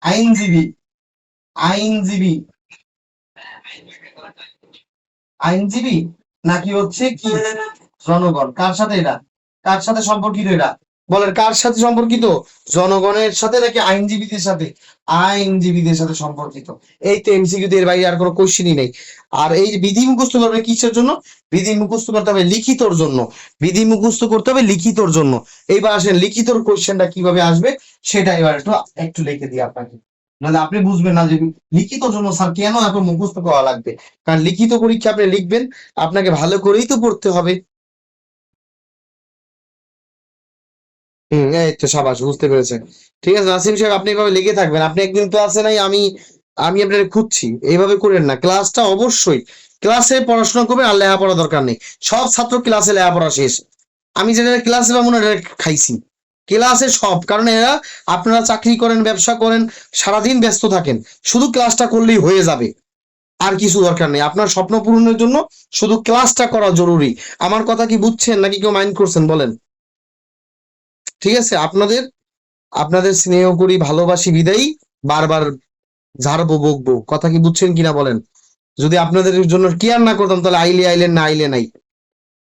আইনজীবী, আইনজীবী, আইনজীবী, নাকি হচ্ছে কি জনগণ, কার সাথে এটা, কার সাথে সম্পর্কিত এটা বলেন, কার সাথে সম্পর্কিত, জনগণের সাথে নাকি আইনজীবীদের সাথে, আইনজীবীদের সাথে সম্পর্কিত। এই তো এমসিকিউ এর বাইরে আর কোনো কোশ্চেনই নেই। আর এই যে বিধি মুখস্থ করবে কিসের জন্য, বিধি মুখস্থ করতে হবে লিখিতর জন্য, বিধি মুখস্থ করতে হবে লিখিতর জন্য। এইবার আসেন লিখিতর কোশ্চেনটা কিভাবে আসবে সেটা এবার একটু একটু লিখে দিই আপনাকে, নাহলে আপনি বুঝবেন না যে লিখিত জন্য স্যার কেন এত মুখস্থ করা লাগবে। কারণ লিখিত পরীক্ষা আপনি লিখবেন, আপনাকে ভালো করেই তো পড়তে হবে। এই তো সাবাস, বুঝতে পেরেছেন। ঠিক আছে নাসিম সাহেব, আপনি এভাবে লেগে থাকবেন, আপনি একদিন ক্লাসে নাই, আমি আমি আপনাকে খুঁজছি, এইভাবে করেন না। ক্লাসটা অবশ্যই ক্লাসে পড়াশোনা করবেন, আর লেখাপড়া দরকার নেই। সব ছাত্র ক্লাসে লেখাপড়া শেষ, আমি যেটা ক্লাসে পাবো না এটা খাইছি। ক্লাসে সব, কারণ এরা আপনারা চাকরি করেন, ব্যবসা করেন, সারাদিন ব্যস্ত থাকেন, শুধু ক্লাসটা করলেই হয়ে যাবে, আর কিছু দরকার নেই। আপনার স্বপ্ন পূরণের জন্য শুধু ক্লাসটা করা জরুরি। আমার কথা কি বুঝছেন নাকি কেউ মাইন্ড করছেন বলেন? ঠিক আছে, আপনাদের আপনাদের স্নেহ করি, ভালোবাসি বিদায়ী, বারবার ঝাড়বো বকবো, কথা কি বুঝছেন কিনা বলেন? যদি আপনাদের জন্য কেয়ার না করতাম তাহলে আইলে আইলেন, না আইলে নাই।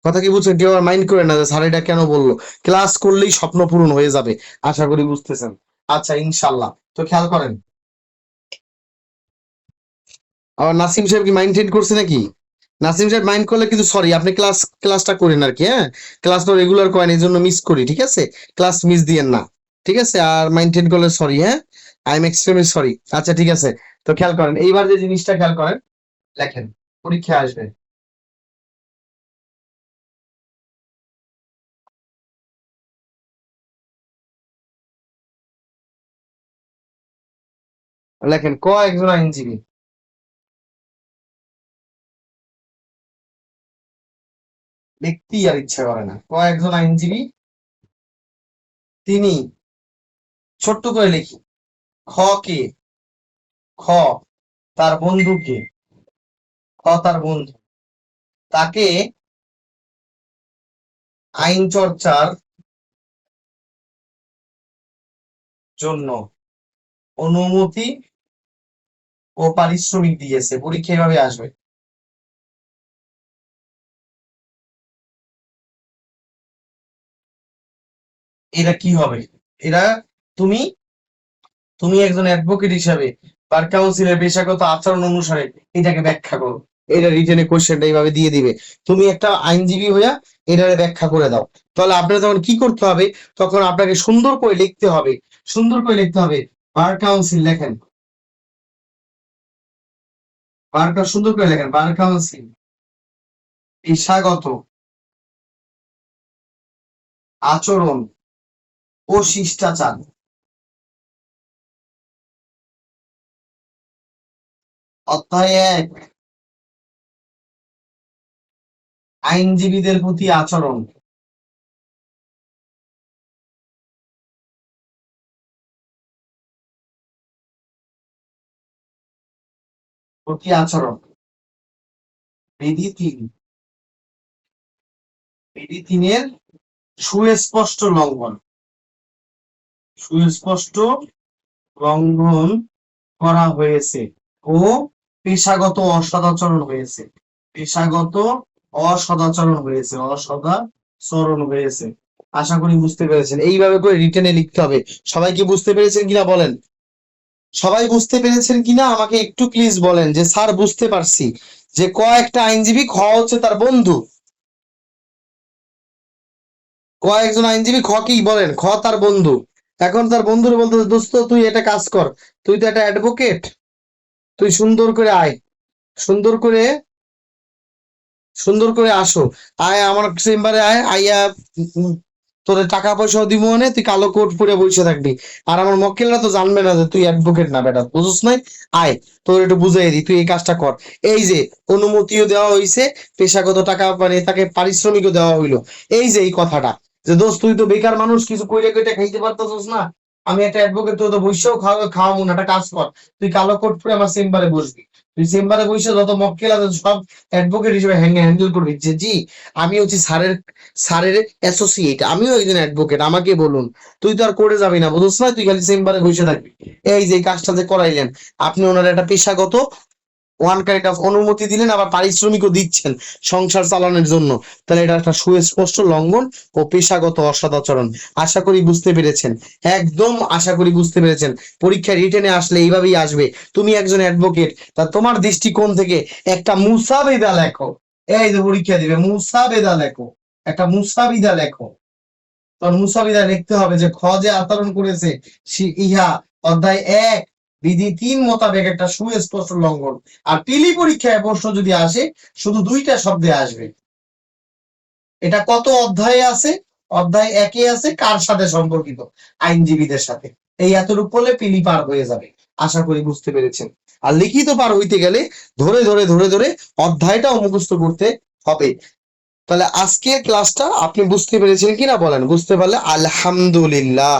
কথা কি বুঝছেন? কেউ আর মাইন্ড করে না যে স্যার এটা কেন বললো। ক্লাস করলেই স্বপ্ন পূরণ হয়ে যাবে, আশা করি বুঝতেছেন। আচ্ছা ইনশাল্লাহ, তো খেয়াল করেন। আবার নাসিম সাহেব কি মাইন্ড করছে নাকি? নাসিম সাহেব মাইন্ড করলে কিন্তু সরি, আপনি ক্লাসটা করেন আর কি। হ্যাঁ, ক্লাস তো রেগুলার করেন, এই জন্য মিস করি, ঠিক আছে? ক্লাস মিস দিয়েন না, ঠিক আছে? আর মাইন্ড করলে সরি, হ্যাঁ, আই এম এক্সট্রিমলি সরি। আচ্ছা ঠিক আছে, তো খেয়াল করেন এইবার যে জিনিসটা খেয়াল করেন, লেখেন, পরীক্ষা আসবে, লেখেন ক একজন আইনজীবী। লিখতেই আর ইচ্ছা করে না। ক একজন আইনজীবী, তিনি, ছোট্ট করে লিখি, খ কে, খ তার বন্ধুকে, খ তার বন্ধু, তাকে আইন চর্চার জন্য অনুমতি ও পারিশ্রমিক দিয়েছে। পরীক্ষা এভাবে আসবে। এটা কি হবে? এরা, তুমি তুমি একজন অ্যাডভোকেট হিসাবে বার কাউন্সিলের পেশাগত আচরণ অনুসারে এটাকে ব্যাখ্যা করো। এটা রিটেনে কোশ্চেনটা এইভাবে দিয়ে দিবে, তুমি একটা আইনজীবী হইয়া এটারে ব্যাখ্যা করে দাও। তাহলে আপনার তখন কি করতে হবে? তখন আপনাকে সুন্দর করে লিখতে হবে, সুন্দর করে লিখতে হবে। বার কাউন্সিল লেখেন, বারটা সুন্দর করে লেখেন, বার কাউন্সিল পেশাগত আচরণ ও শিষ্টাচার, অধ্যায় ১, আইনজীবীদের প্রতি আচরণ। প্রতি আচরণ, বিধি ৩, বিধি ৩-এর সুস্পষ্ট লঙ্ঘন, সুস্পষ্ট লঙ্ঘন করা হয়েছে ও পেশাগত অসদাচরণ হয়েছে, পেশাগত অসদাচরণ হয়েছে, অসদাচরণ হয়েছে। আশা করি বুঝতে পেরেছেন। এইভাবে করে রিটেনে লিখতে হবে। সবাই কি বুঝতে পেরেছেন কিনা বলেন? সবাই বুঝতে পেরেছেন কিনা আমাকে একটু প্লিজ বলেন যে স্যার বুঝতে পারছি। যে ক একটা আইনজীবী, খ হচ্ছে তার বন্ধু। ক একজন আইনজীবী, খ কি বলেন? খ তার বন্ধু। এখন তার বন্ধুর বলতে, দোস্ত তুই এটা কাজ কর, তুই তো একটা অ্যাডভোকেট, তুই সুন্দর করে আয়, সুন্দর করে, সুন্দর করে আসো, আয় আমার চেম্বারে আয়, আইয়া উম, তোদের টাকা পয়সাও দিব, মানে তুই কালো কোট পরে বসে থাকবি, আর আমার মক্কেলরা তো জানবে না যে তুই অ্যাডভোকেট না, বেটা বুঝছ নাই? আয়, তোর একটু বুঝাই দি, তুই এই কাজটা কর। এই যে অনুমতিও দেওয়া হয়েছে, পেশাগত টাকা মানে তাকে পারিশ্রমিকও দেওয়া হইলো। এই যে এই কথাটা, যে দোস্ত তুই তো বেকার মানুষ, কিছু কইরে কইটা খাইতে পারতাছিস না, আমি একটা অ্যাডভোকেট, তুই তো বসেও খাওয়াবো না, একটা কাজ কর, তুই কালো কোট পরে আমার চেম্বারে বসবি, তুই চেম্বারে বসে যত মক্কেল আছে সব অ্যাডভোকেট হিসেবে হ্যান্ডেল করবি, যে জি আমি হচ্ছি স্যারের, স্যারের অ্যাসোসিয়েট, আমিও একজন অ্যাডভোকেট, আমাকে বলুন। তুই তো আর করে যাবি না, বুঝছ না? তুই খালি চেম্বারে বসে থাকবি। এই যে কাজটা যে করাইলেন, আপনি ওনার একটা পেশাগত ওয়ান কাইন্ড অফ অনুমতি দিলেন, আবার পারিশ্রমিকও দিচ্ছেন সংসার চালানোর জন্য। তাহলে এটা একটা সুস্পষ্ট লঙ্ঘন ও পেশাগত অসদাচরণ। আশা করি বুঝতে পেরেছেন, একদম আশা করি বুঝতে পেরেছেন। পরীক্ষা রিটেনে আসলে এইভাবেই আসবে। তুমি একজন অ্যাডভোকেট, তা তোমার দৃষ্টিকোণ থেকে একটা মুসাবিদা লেখো। এই যে পরীক্ষা দিবে, মুসাবিদা লেখো, একটা মুসাবিদা লেখো। তোর মুসাবিদা লিখতে হবে যে খ যে আচরণ করেছে ইহা অধ্যায় ১ বিধি ৩ মোতাবেক একটা সুস্পষ্ট লঙ্ঘন। আর পিলি পরীক্ষায় প্রশ্ন যদি আসে, শুধু ২টা শব্দে আসবে। এটা কত অধ্যায়ে আছে? অধ্যায় ১-এ আছে। কার সাথে সম্পর্কিত? আইনজীবীদের সাথে। এই এতটুকু করলে পিলি পার হয়ে যাবে। আশা করি বুঝতে পেরেছেন। আর লিখিত পার হইতে গেলে ধরে ধরে ধরে ধরে অধ্যায়টাও মুখস্থ করতে হবে। তাহলে আজকের ক্লাসটা আপনি বুঝতে পেরেছেন কিনা বলেন, বুঝতে পারলে আলহামদুলিল্লাহ।